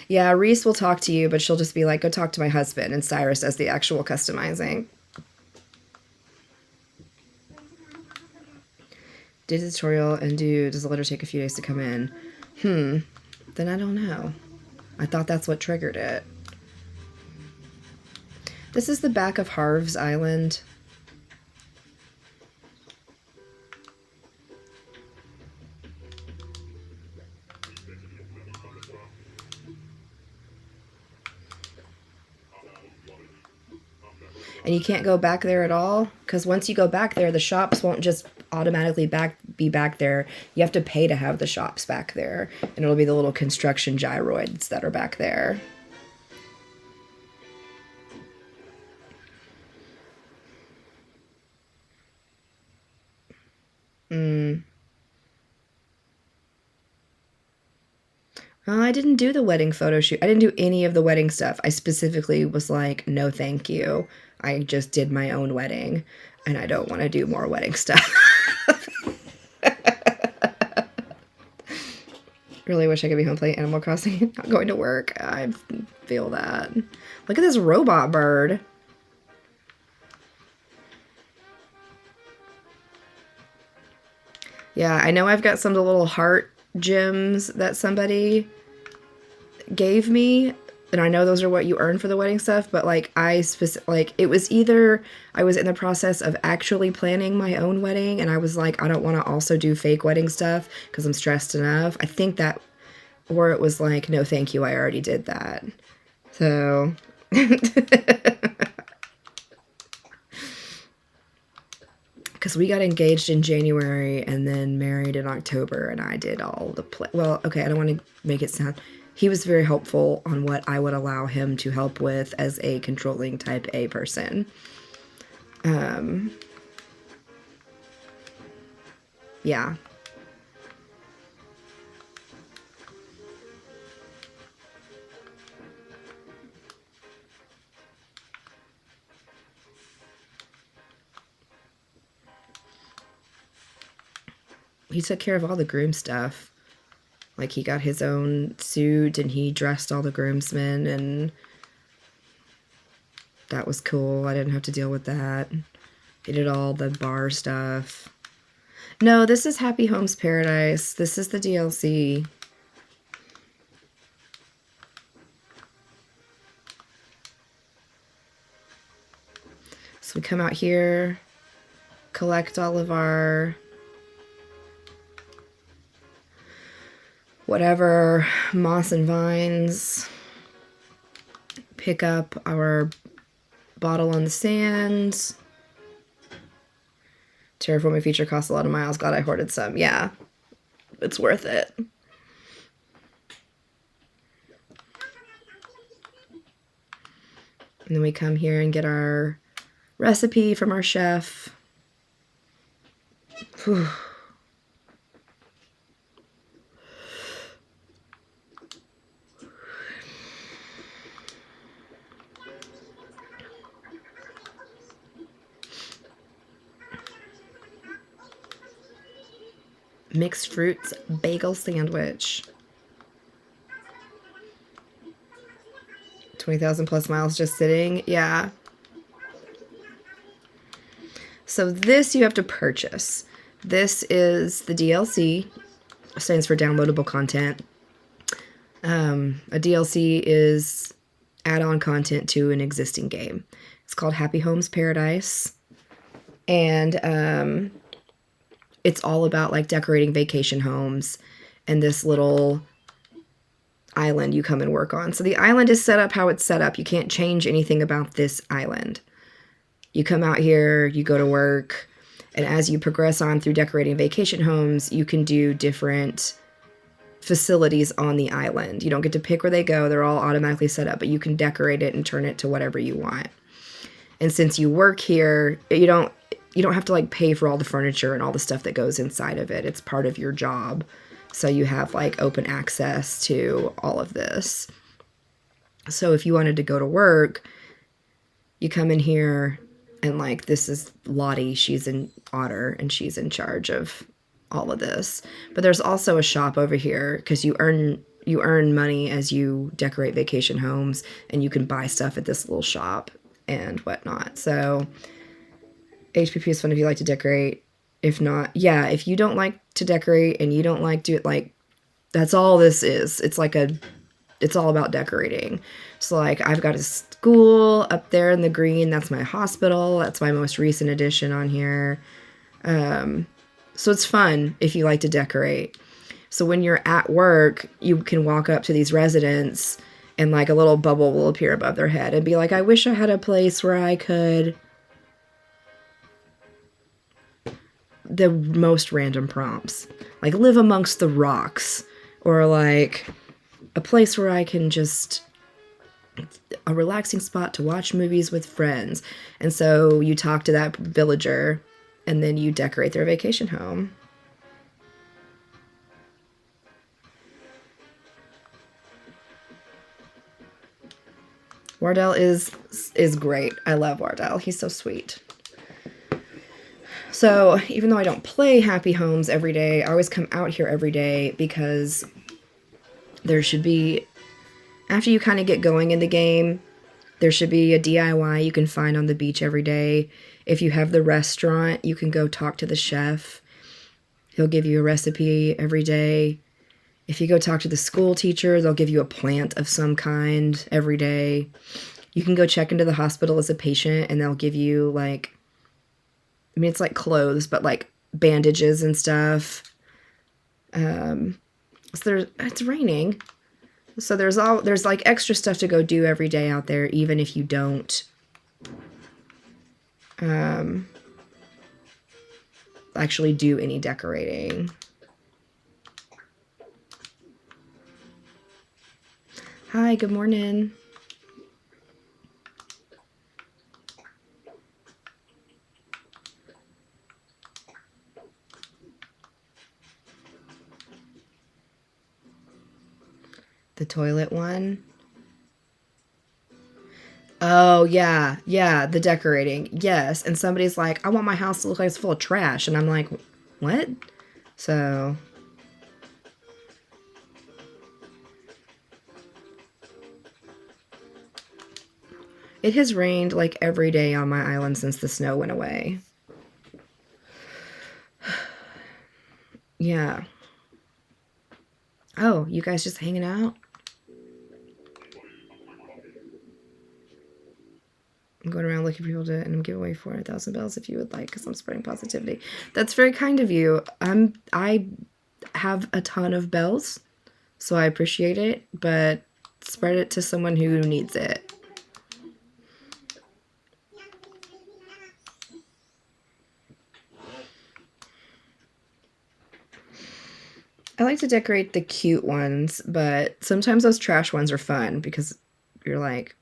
Yeah, Reese will talk to you, but she'll just be like, go talk to my husband, and Cyrus does the actual customizing. Did the tutorial and does the letter take a few days to come in? Then I don't know. I thought that's what triggered it. This is the back of Harv's Island. And you can't go back there at all, because once you go back there, the shops won't just automatically be back there. You have to pay to have the shops back there, and it'll be the little construction gyroids that are back there. I didn't do the wedding photo shoot. I didn't do any of the wedding stuff. I specifically was like, no, thank you. I just did my own wedding, and I don't want to do more wedding stuff. Really wish I could be home playing Animal Crossing and not going to work. I feel that. Look at this robot bird. Yeah, I know I've got some of the little heart gems that somebody gave me, and I know those are what you earn for the wedding stuff, but like it was either I was in the process of actually planning my own wedding and I was like, I don't want to also do fake wedding stuff because I'm stressed enough. I think that, or it was like, no thank you, I already did that. So because we got engaged in January and then married in October, and I did all the well, okay, I don't want to make it sound. He was very helpful on what I would allow him to help with as a controlling type A person. Yeah. He took care of all the groom stuff. Like, he got his own suit and he dressed all the groomsmen, and that was cool. I didn't have to deal with that. He did all the bar stuff. No, this is Happy Homes Paradise. This is the DLC. So we come out here, collect all of our whatever moss and vines, pick up our bottle on the sands. Terraforming feature costs a lot of miles. Glad I hoarded some. Yeah, it's worth it. And then we come here and get our recipe from our chef. Whew. Mixed fruits bagel sandwich. 20,000 plus miles just sitting. Yeah. So this you have to purchase. This is the DLC. Stands for downloadable content. A DLC is add-on content to an existing game. It's called Happy Homes Paradise. And it's all about like decorating vacation homes and this little island you come and work on. So the island is set up how it's set up. You can't change anything about this island. You come out here, you go to work, and as you progress on through decorating vacation homes, you can do different facilities on the island. You don't get to pick where they go. They're all automatically set up, but you can decorate it and turn it to whatever you want. And since you work here, you don't have to like pay for all the furniture and all the stuff that goes inside of it. It's part of your job. So you have like open access to all of this. So if you wanted to go to work, you come in here and like, this is Lottie, she's in Otter, and she's in charge of all of this. But there's also a shop over here because you earn money as you decorate vacation homes, and you can buy stuff at this little shop and whatnot. So HPP is fun if you like to decorate. If not, yeah, if you don't like to decorate and you don't like to, like, that's all this is. It's all about decorating. So like, I've got a school up there in the green. That's my hospital. That's my most recent addition on here. So it's fun if you like to decorate. So when you're at work, you can walk up to these residents and like a little bubble will appear above their head and be like, I wish I had a place where I could. The most random prompts, like live amongst the rocks, or like a place where I can just a relaxing spot to watch movies with friends. And so you talk to that villager and then you decorate their vacation home. Wardell is great. I love Wardell. He's so sweet. So even though I don't play Happy Homes every day, I always come out here every day because there should be, after you kind of get going in the game, there should be a DIY you can find on the beach every day. If you have the restaurant, you can go talk to the chef. He'll give you a recipe every day. If you go talk to the school teacher, they'll give you a plant of some kind every day. You can go check into the hospital as a patient and they'll give you like, I mean, it's like clothes, but like bandages and stuff. So it's raining. So there's like extra stuff to go do every day out there, even if you don't actually do any decorating. Hi, good morning. The toilet one. Oh, yeah. Yeah, the decorating. Yes. And somebody's like, I want my house to look like it's full of trash. And I'm like, what? So it has rained like every day on my island since the snow went away. Yeah. Oh, you guys just hanging out? I'm going around looking for people to and give away 400,000 bells if you would like, because I'm spreading positivity. That's very kind of you. I have a ton of bells, so I appreciate it, but spread it to someone who needs it. I like to decorate the cute ones, but sometimes those trash ones are fun because you're like,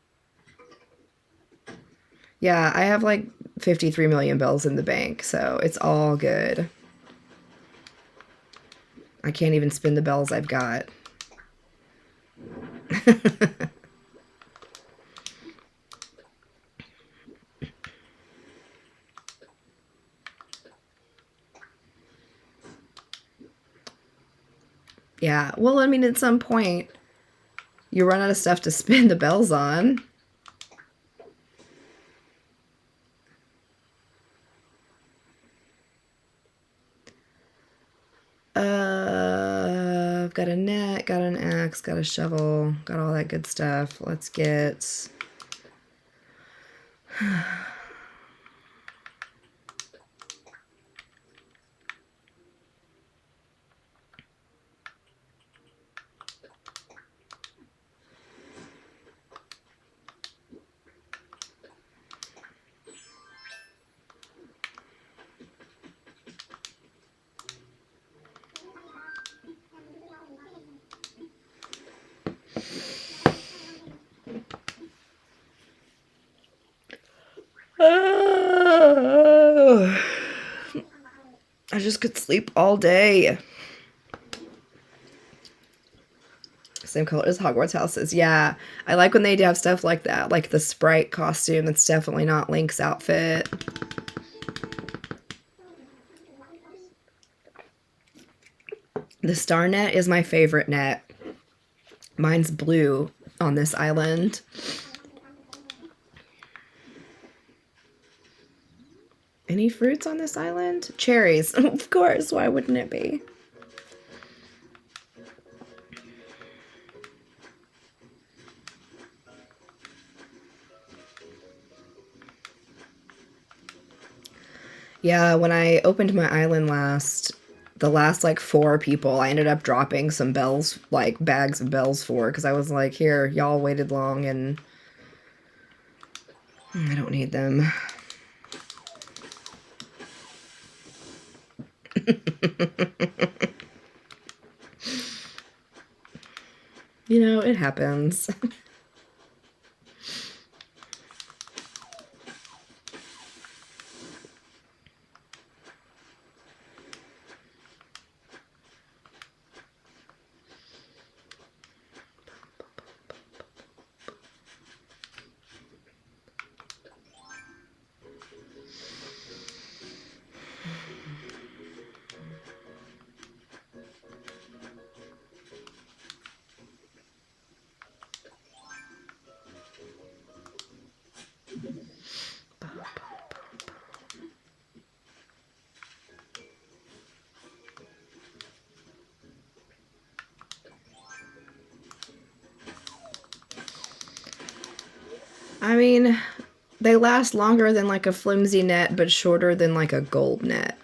yeah, I have like 53 million bells in the bank, so it's all good. I can't even spin the bells I've got. Yeah, well, I mean, at some point, you run out of stuff to spin the bells on. I've got a net, got an axe, got a shovel, got all that good stuff. Let's get... I just could sleep all day. Same color as Hogwarts houses. Yeah, I like when they have stuff like that, like the Sprite costume. That's definitely not Link's outfit. The star net is my favorite net. Mine's blue on this island. Any fruits on this island? Cherries. Of course, why wouldn't it be? Yeah, when I opened my island last, the last like 4 people I ended up dropping some bells, like bags of bells for, because I was like, here, y'all waited long and I don't need them. You know, it happens. I mean, they last longer than like a flimsy net, but shorter than like a gold net.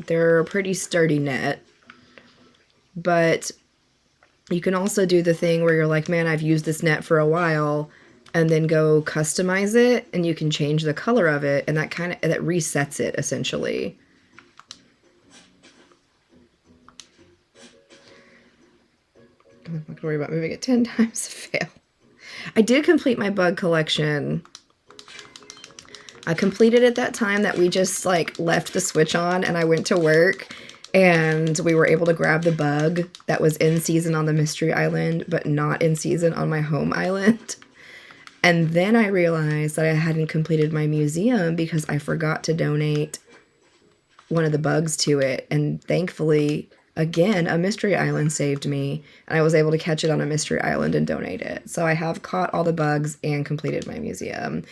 They're a pretty sturdy net. But you can also do the thing where you're like, man, I've used this net for a while, and then go customize it, and you can change the color of it, and that resets it essentially. I'm not gonna worry about moving it 10 times to fail. I did complete my bug collection. I completed it that time that we just like left the Switch on and I went to work, and we were able to grab the bug that was in season on the Mystery Island, but not in season on my home island. And then I realized that I hadn't completed my museum because I forgot to donate one of the bugs to it. And thankfully, again, a Mystery Island saved me, and I was able to catch it on a Mystery Island and donate it. So I have caught all the bugs and completed my museum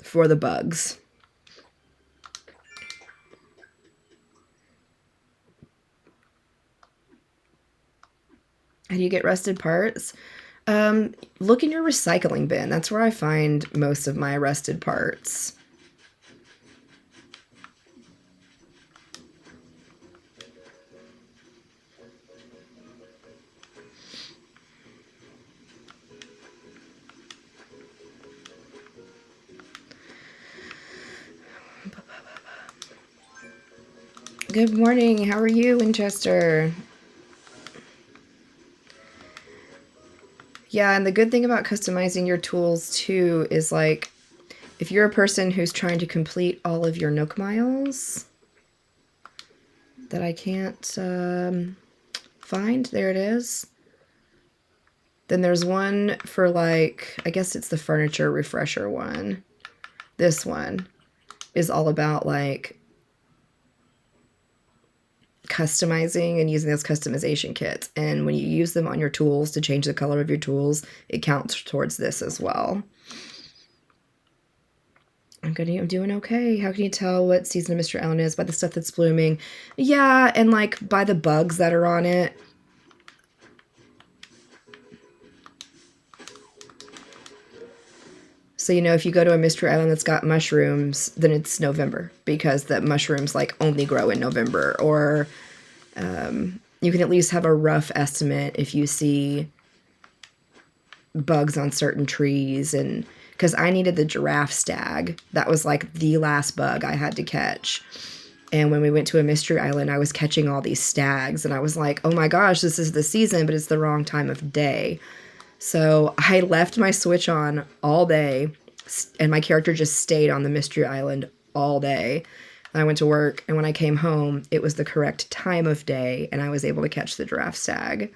for the bugs. How do you get rusted parts? Look in your recycling bin. That's where I find most of my rusted parts. Good morning. How are you, Winchester? Yeah, and the good thing about customizing your tools too is like, if you're a person who's trying to complete all of your Nook miles that I can't find, there it is. Then there's one for like, I guess it's the furniture refresher one. This one is all about like customizing and using those customization kits. And when you use them on your tools to change the color of your tools, it counts towards this as well. I'm doing okay. How can you tell what season of Mr. Allen is? By the stuff that's blooming. Yeah, and like by the bugs that are on it. So, you know, if you go to a Mystery Island that's got mushrooms, then it's November, because the mushrooms like only grow in November. Or you can at least have a rough estimate if you see bugs on certain trees. And because I needed the giraffe stag, that was like the last bug I had to catch. And when we went to a Mystery Island, I was catching all these stags, and I was like, oh my gosh, this is the season, but it's the wrong time of day. So I left my Switch on all day, and my character just stayed on the Mystery Island all day. And I went to work, and when I came home, it was the correct time of day, and I was able to catch the giraffe stag.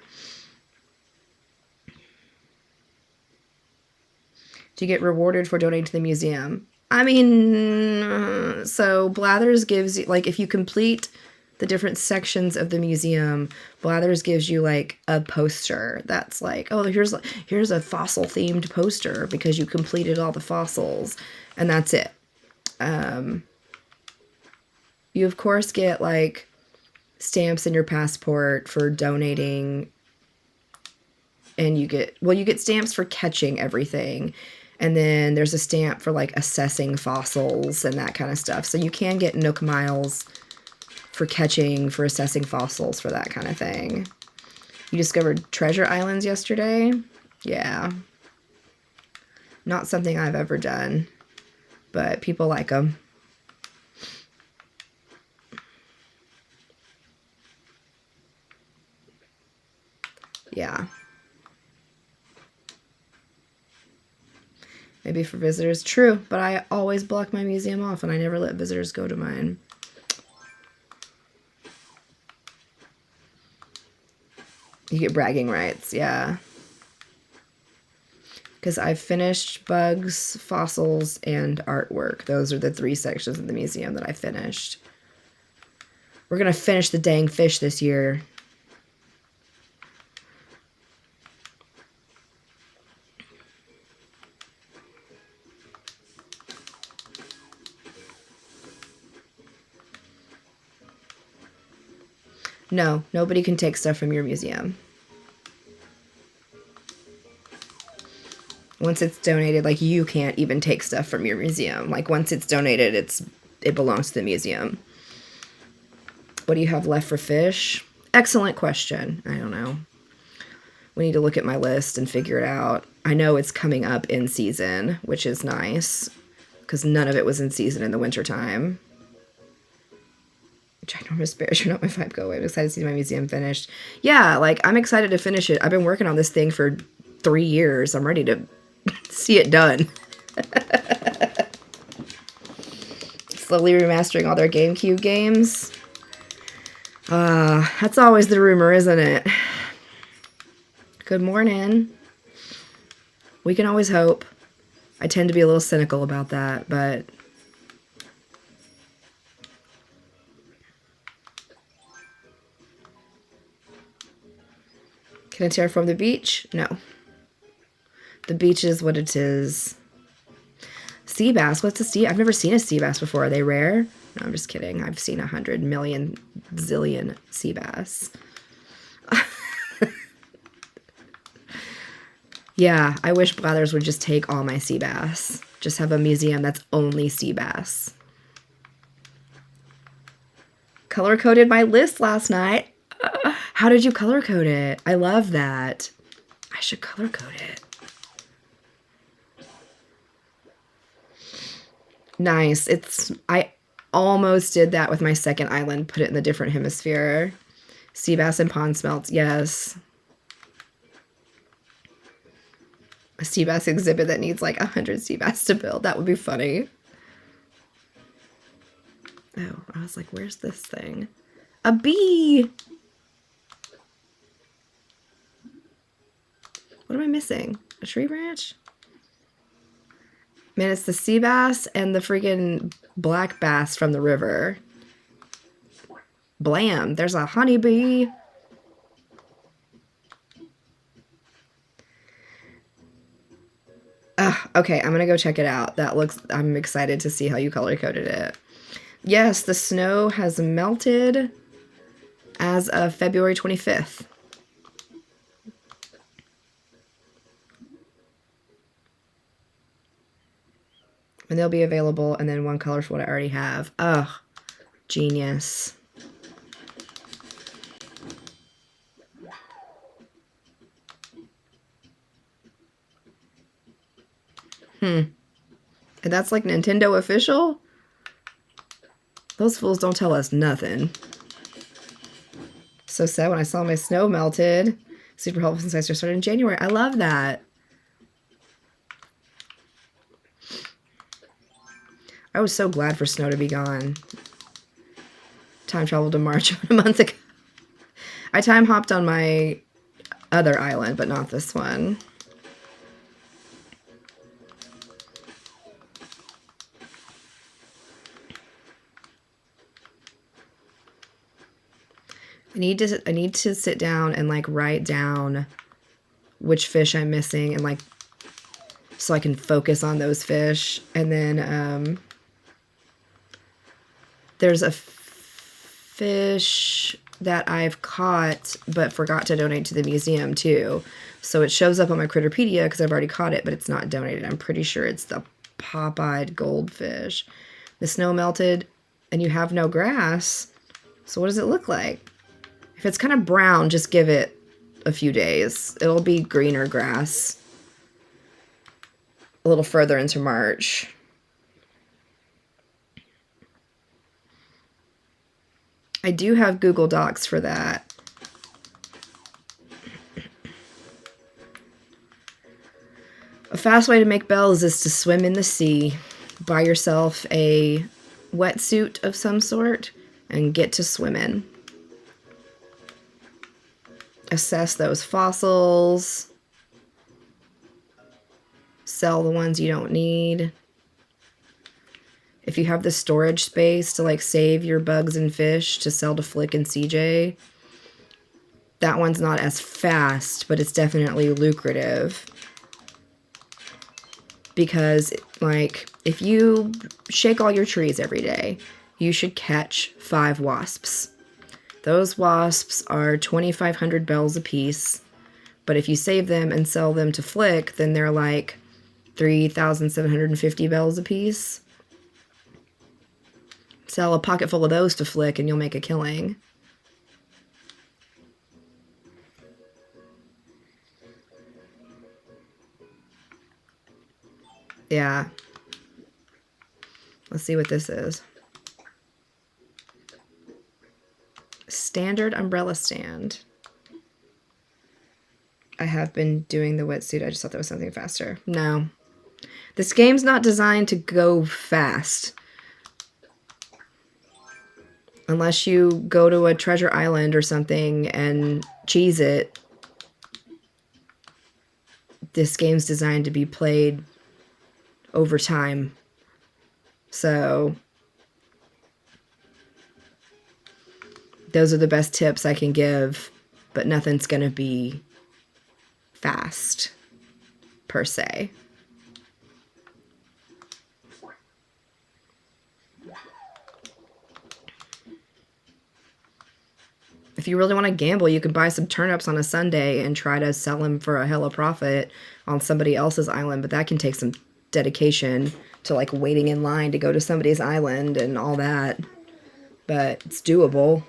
Do you get rewarded for donating to the museum? I mean, so Blathers gives you, like, if you complete the different sections of the museum, Blathers gives you like a poster that's like, oh, here's a fossil themed poster because you completed all the fossils, and that's it. You of course get like stamps in your passport for donating, and you get stamps for catching everything, and then there's a stamp for like assessing fossils and that kind of stuff. So you can get Nook miles for catching, for assessing fossils, for that kind of thing. You discovered treasure islands yesterday? Yeah. Not something I've ever done, but people like them. Yeah. Maybe for visitors. True, but I always block my museum off and I never let visitors go to mine. You get bragging rights, yeah. Because I've finished bugs, fossils, and artwork. Those are the 3 sections of the museum that I finished. We're going to finish the dang fish this year. No, nobody can take stuff from your museum. Once it's donated, like, you can't even take stuff from your museum. Like, once it's donated, it belongs to the museum. What do you have left for fish? Excellent question. I don't know. We need to look at my list and figure it out. I know it's coming up in season, which is nice, because none of it was in season in the wintertime. Ginormous bears, you're not my vibe, go away. I'm excited to see my museum finished. Yeah, like, I'm excited to finish it. I've been working on this thing for 3 years. I'm ready to see it done. Slowly remastering all their GameCube games. That's always the rumor, isn't it? Good morning. We can always hope. I tend to be a little cynical about that, but... Can I terraform the beach? No. The beach is what it is. Sea bass. What's a sea? I've never seen a sea bass before. Are they rare? No, I'm just kidding. I've seen 100 million zillion sea bass. Yeah, I wish Blathers would just take all my sea bass. Just have a museum that's only sea bass. Color coded my list last night. How did you color code it? I love that. I should color code it. Nice. I almost did that with my second island, put it in the different hemisphere. Sea bass and pond smelts, yes. A sea bass exhibit that needs like 100 sea bass to build. That would be funny. Oh, I was like, where's this thing? A bee! What am I missing? A tree branch? Man, it's the sea bass and the freaking black bass from the river. Blam! There's a honeybee! Okay, I'm gonna go check it out. I'm excited to see how you color coded it. Yes, the snow has melted as of February 25th. And they'll be available, and then one color for what I already have. Ugh, genius. And that's like Nintendo official? Those fools don't tell us nothing. So sad when I saw my snow melted. Super helpful since I started in January. I love that. I was so glad for snow to be gone. Time traveled to March a month ago. I time hopped on my other island, but not this one. I need to sit down and like write down which fish I'm missing and like so I can focus on those fish. And then there's a fish that I've caught but forgot to donate to the museum too. So it shows up on my Critterpedia because I've already caught it, but it's not donated. I'm pretty sure it's the pop-eyed goldfish. The snow melted and you have no grass. So what does it look like? If it's kind of brown, just give it a few days. It'll be greener grass a little further into March. I do have Google Docs for that. A fast way to make bells is to swim in the sea. Buy yourself a wetsuit of some sort and get to swimming. Assess those fossils. Sell the ones you don't need. If you have the storage space to like save your bugs and fish to sell to Flick and CJ, that one's not as fast, but it's definitely lucrative. Because like if you shake all your trees every day, you should catch 5 wasps. Those wasps are 2,500 bells a piece, but if you save them and sell them to Flick, then they're like 3,750 bells a piece. Sell a pocket full of those to Flick and you'll make a killing. Yeah. Let's see what this is. Standard umbrella stand. I have been doing the wetsuit. I just thought that was something faster. No. This game's not designed to go fast. Unless you go to a treasure island or something and cheese it. This game's designed to be played over time. So those are the best tips I can give, but nothing's gonna be fast per se. If you really want to gamble, you can buy some turnips on a Sunday and try to sell them for a hella profit on somebody else's island, but that can take some dedication to like waiting in line to go to somebody's island and all that. But it's doable.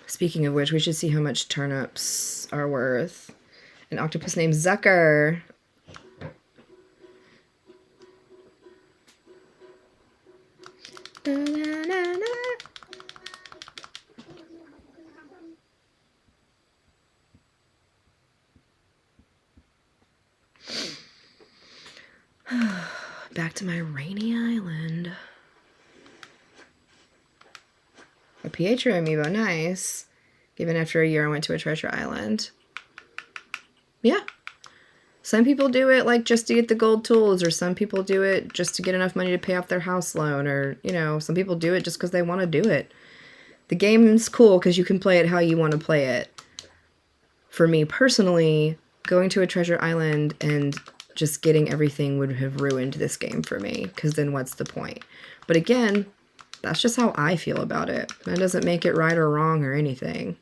Speaking of which, we should see how much turnips are worth. An octopus named Zucker. Back to my rainy island. A Pietro amiibo, nice. Given after a year I went to a treasure island. Yeah. Some people do it like just to get the gold tools, or some people do it just to get enough money to pay off their house loan, or, you know, some people do it just because they want to do it. The game's cool because you can play it how you want to play it. For me personally, going to a treasure island and just getting everything would have ruined this game for me, because then what's the point? But again, that's just how I feel about it. That doesn't make it right or wrong or anything.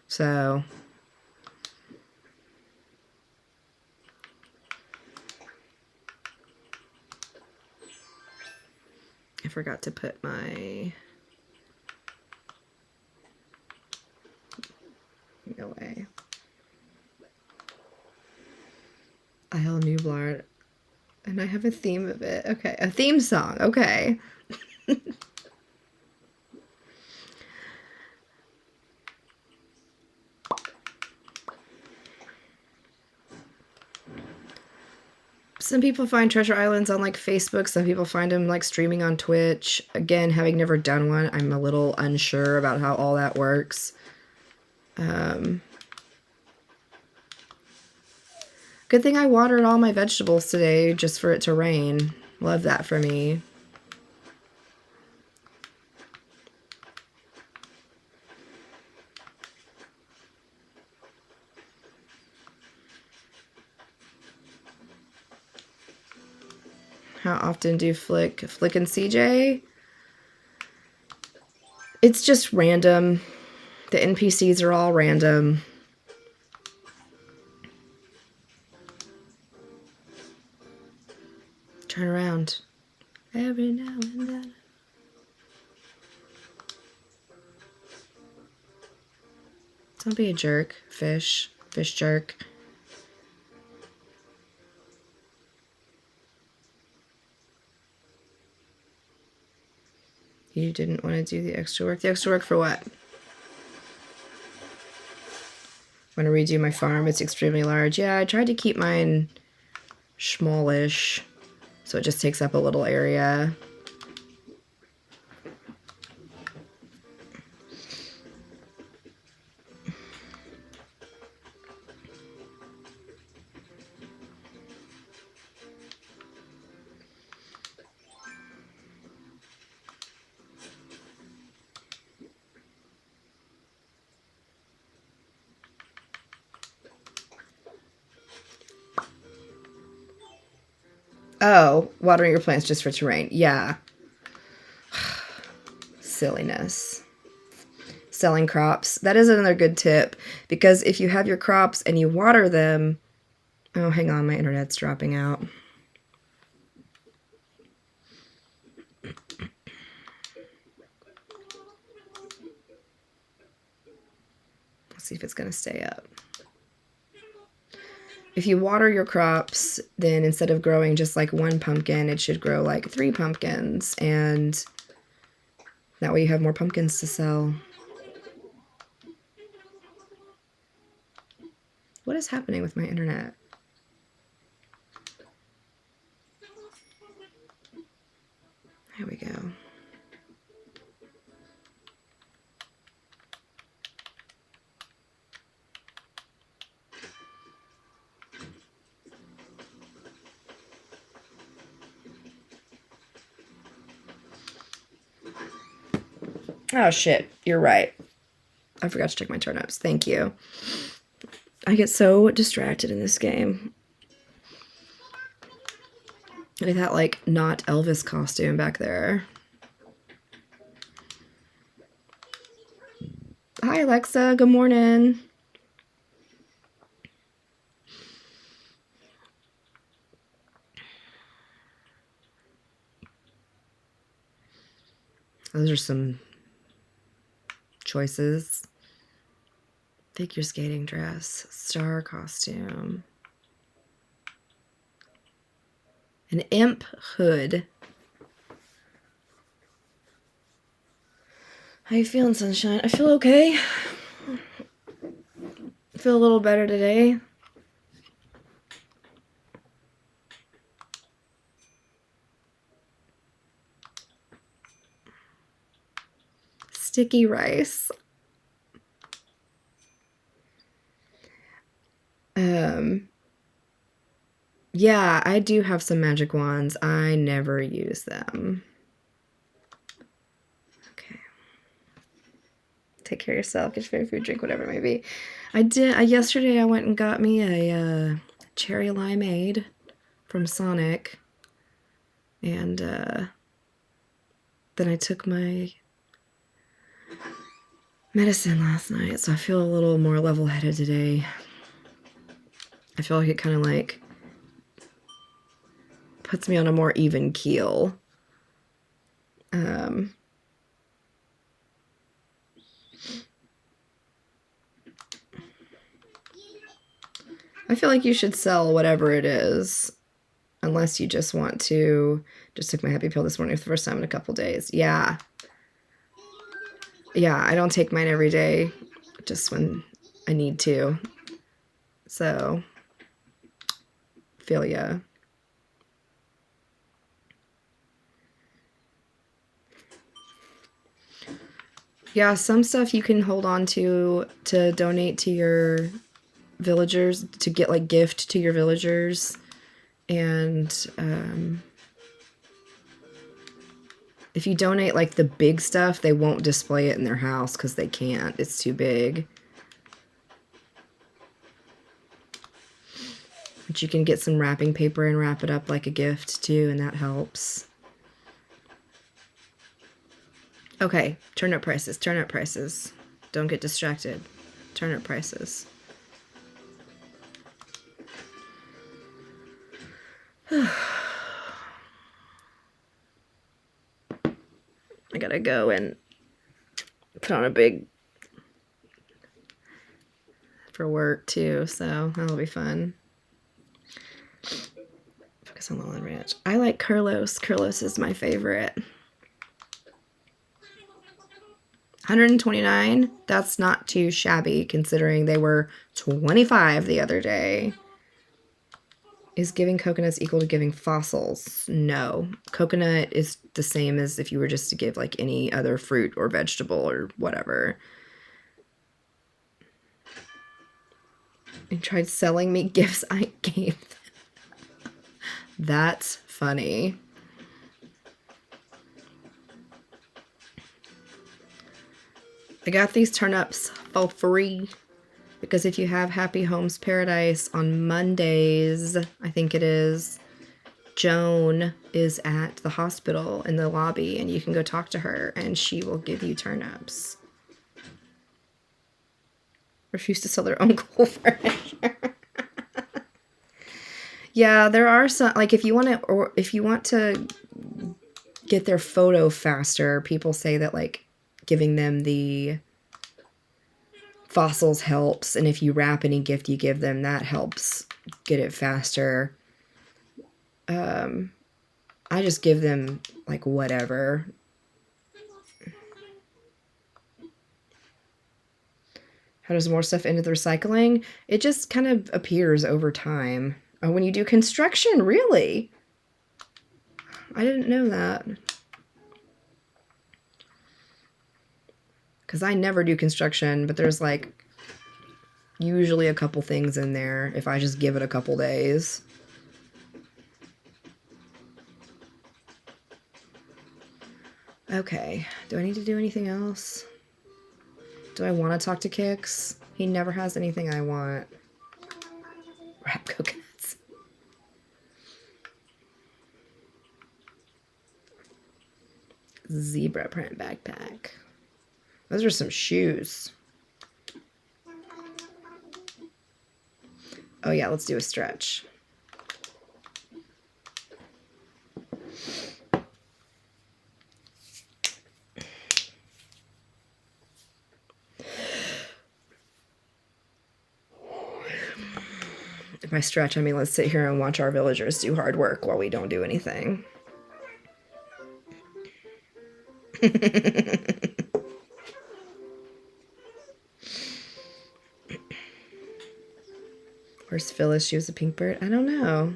So I forgot to put my away. Isle Nublar. And I have a theme of it. Okay, a theme song. Okay. Some people find treasure islands on like Facebook. Some people find them like streaming on Twitch. Again, having never done one, I'm a little unsure about how all that works. Good thing I watered all my vegetables today just for it to rain. Love that for me. How often do Flick and CJ? It's just random. The NPCs are all random. Turn around. Every now and then. Don't be a jerk, fish. Fish jerk. You didn't want to do the extra work. The extra work for what? Want to redo my farm? It's extremely large. Yeah, I tried to keep mine smallish, so it just takes up a little area. Oh, watering your plants just for terrain. Yeah. Silliness. Selling crops. That is another good tip, because if you have your crops and you water them... Oh, hang on, my internet's dropping out. Let's see if it's going to stay up. If you water your crops, then instead of growing just like one pumpkin, it should grow like 3 pumpkins, and that way you have more pumpkins to sell. What is happening with my internet? There we go. Oh shit, you're right. I forgot to check my turnips. Thank you. I get so distracted in this game. Look at that, like, not Elvis costume back there. Hi, Alexa. Good morning. Those are some choices. Figure skating dress, star costume, an imp hood. How you feeling, sunshine? I feel okay. I feel a little better today. Sticky rice. Yeah, I do have some magic wands. I never use them. Okay. Take care of yourself. Get your favorite food, drink, whatever it may be. Yesterday I went and got me a cherry limeade from Sonic. And then I took my medicine last night, so I feel a little more level-headed today. I feel like it kind of like puts me on a more even keel. I feel like you should sell whatever it is, unless you just want to. Just took my happy pill this morning for the first time in a couple days. Yeah. Yeah, I don't take mine every day, just when I need to. So, feel ya. Yeah, some stuff you can hold on to donate to your villagers, to get like gift to your villagers. And if you donate like the big stuff, they won't display it in their house because they can't. It's too big. But you can get some wrapping paper and wrap it up like a gift too, and that helps. Okay, turnip prices, turnip prices. Don't get distracted. Turnip prices. I gotta go and put on a big for work too, so that'll be fun. Focus on Lowland Ranch. I like Curlos. Curlos is my favorite. 129. That's not too shabby considering they were 25 the other day. Is giving coconuts equal to giving fossils? No. Coconut is the same as if you were just to give like any other fruit or vegetable or whatever. And tried selling me gifts I gave them. That's funny. I got these turnips for free because if you have Happy Homes Paradise on Mondays, I think it is, Joan is at the hospital in the lobby and you can go talk to her and she will give you turnips. Refuse to sell their own cool furniture. Yeah, there are some, like if you want to get their photo faster, people say that like giving them the fossils helps, and if you wrap any gift you give them, that helps get it faster. I just give them like whatever. How does more stuff into the recycling? It just kind of appears over time. Oh, when you do construction, really? I didn't know that. Because I never do construction, but there's like usually a couple things in there if I just give it a couple days. Okay, do I need to do anything else? Do I want to talk to Kix? He never has anything I want. Wrap coconuts. Zebra print backpack. Those are some shoes. Oh yeah, let's do a stretch. By stretch, I mean let's sit here and watch our villagers do hard work while we don't do anything. Where's Phyllis? She was a pink bird? I don't know.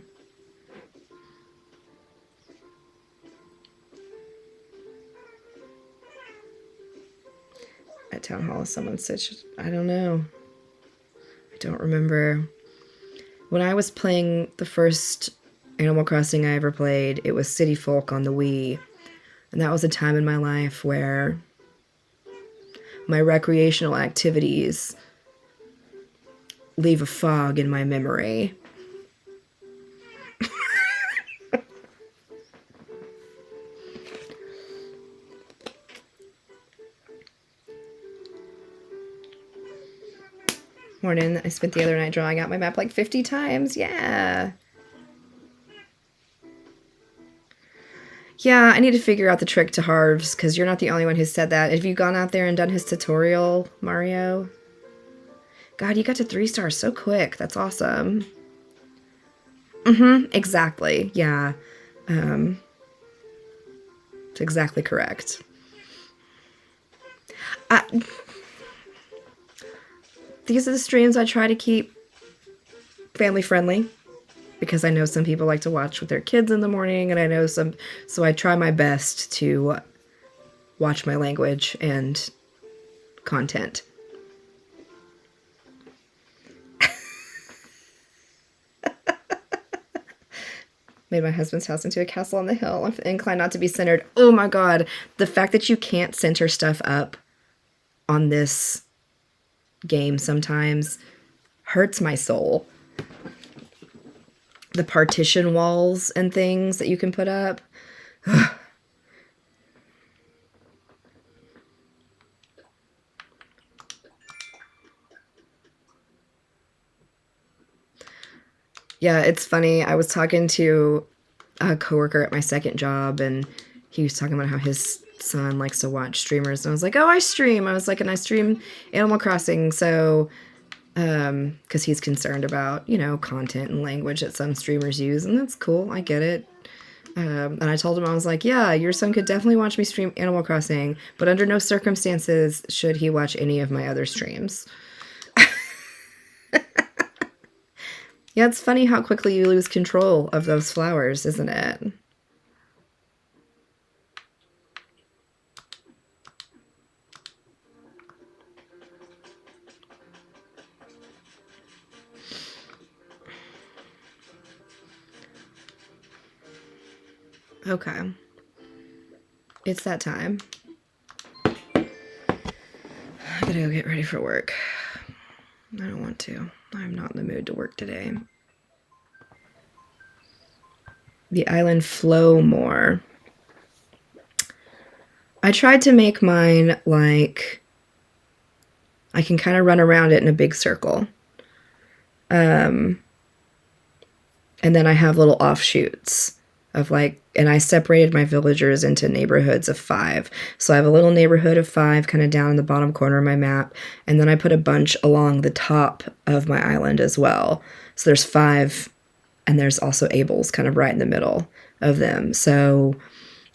At Town Hall, someone said, I don't know. I don't remember. When I was playing the first Animal Crossing I ever played, it was City Folk on the Wii. And that was a time in my life where my recreational activities leave a fog in my memory. Morning, I spent the other night drawing out my map like 50 times. Yeah. Yeah, I need to figure out the trick to Harv's because you're not the only one who said that. Have you gone out there and done his tutorial, Mario? God, you got to 3 stars so quick. That's awesome. Exactly. Yeah. It's exactly correct. These are the streams I try to keep family friendly because I know some people like to watch with their kids in the morning, and I know some, so I try my best to watch my language and content. Made my husband's house into a castle on the hill. I'm inclined not to be centered. Oh my god, the fact that you can't center stuff up on this game sometimes hurts my soul. The partition walls and things that you can put up. Yeah, it's funny. I was talking to a coworker at my second job, and he was talking about how his son likes to watch streamers, and I was like, oh, I stream. I was like, and I stream Animal Crossing, so because he's concerned about, you know, content and language that some streamers use, and that's cool. I get it. And I told him, I was like, yeah, your son could definitely watch me stream Animal Crossing, but under no circumstances should he watch any of my other streams. Yeah, it's funny how quickly you lose control of those flowers, isn't it? Okay. It's that time. I gotta go get ready for work. I don't want to. I'm not in the mood to work today. The island flow more. I tried to make mine like I can kind of run around it in a big circle. And then I have little offshoots of like, and I separated my villagers into neighborhoods of 5. So I have a little neighborhood of 5 kind of down in the bottom corner of my map. And then I put a bunch along the top of my island as well. So there's 5, and there's also Abel's kind of right in the middle of them. So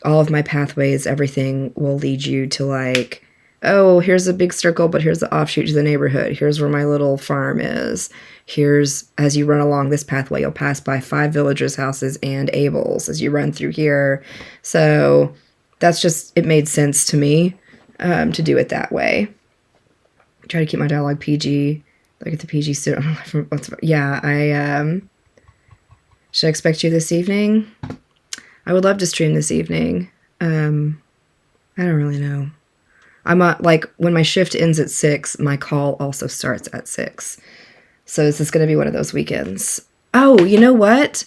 all of my pathways, everything will lead you to like, oh, here's a big circle, but here's the offshoot to the neighborhood. Here's where my little farm is. Here's, as you run along this pathway, you'll pass by 5 villagers' houses and Abel's as you run through here. So that's just, it made sense to me to do it that way. Try to keep my dialogue PG. Look at the PG student. Yeah, should I expect you this evening? I would love to stream this evening. I don't really know. I'm like, when my shift ends at 6, my call also starts at 6. So is this going to be one of those weekends? Oh, you know what?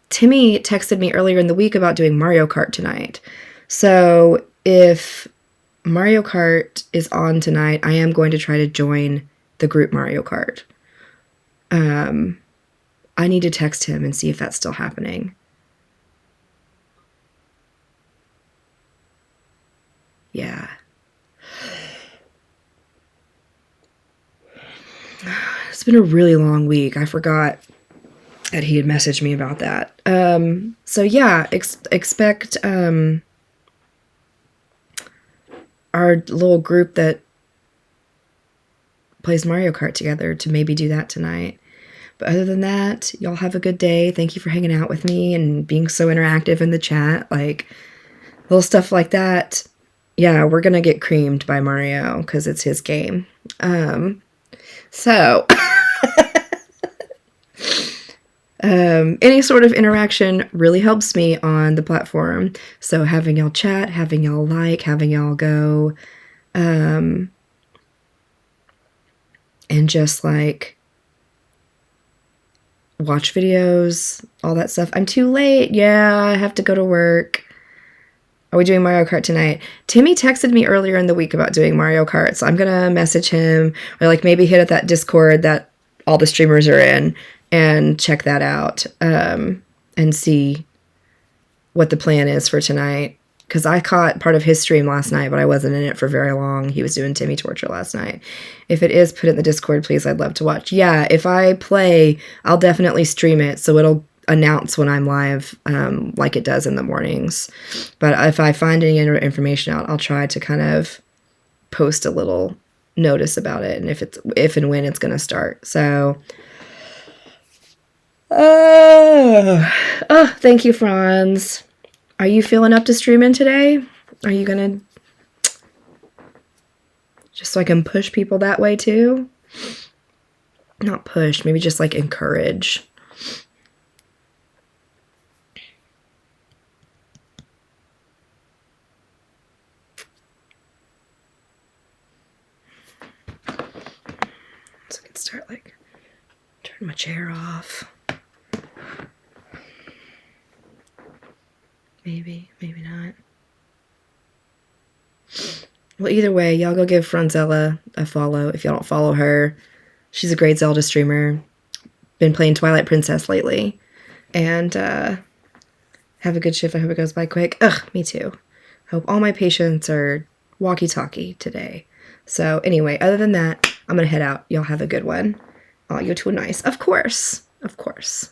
Timmy texted me earlier in the week about doing Mario Kart tonight. So if Mario Kart is on tonight, I am going to try to join the group Mario Kart. I need to text him and see if that's still happening. Yeah. It's been a really long week. I forgot that he had messaged me about that. So yeah, expect our little group that plays Mario Kart together to maybe do that tonight. But other than that, y'all have a good day. Thank you for hanging out with me and being so interactive in the chat. Like, little stuff like that. Yeah, we're gonna get creamed by Mario because it's his game. So any sort of interaction really helps me on the platform. So having y'all chat, having y'all like, having y'all go, and just like watch videos, all that stuff. I'm too late. Yeah, I have to go to work. Are we doing Mario Kart tonight? Timmy texted me earlier in the week about doing Mario Kart, so I'm gonna message him or like maybe hit at that Discord that all the streamers are in and check that out and see what the plan is for tonight. Because I caught part of his stream last night, but I wasn't in it for very long. He was doing Timmy Torture last night. If it is, put it in the Discord, please. I'd love to watch. Yeah, if I play, I'll definitely stream it, so it'll announce when I'm live, like it does in the mornings. But if I find any information out, I'll try to kind of post a little notice about it and if and when it's going to start. So, thank you, Franz. Are you feeling up to streaming today? Are you gonna, just so I can push people that way too? Not push, maybe just like encourage. So I can start like turn my chair off. Maybe, maybe not. Well, either way, y'all go give Franzella a follow if y'all don't follow her. She's a great Zelda streamer. Been playing Twilight Princess lately. And have a good shift. I hope it goes by quick. Ugh, me too. Hope all my patients are walkie-talkie today. So anyway, other than that, I'm gonna head out. Y'all have a good one. Oh, you're too nice. Of course. Of course.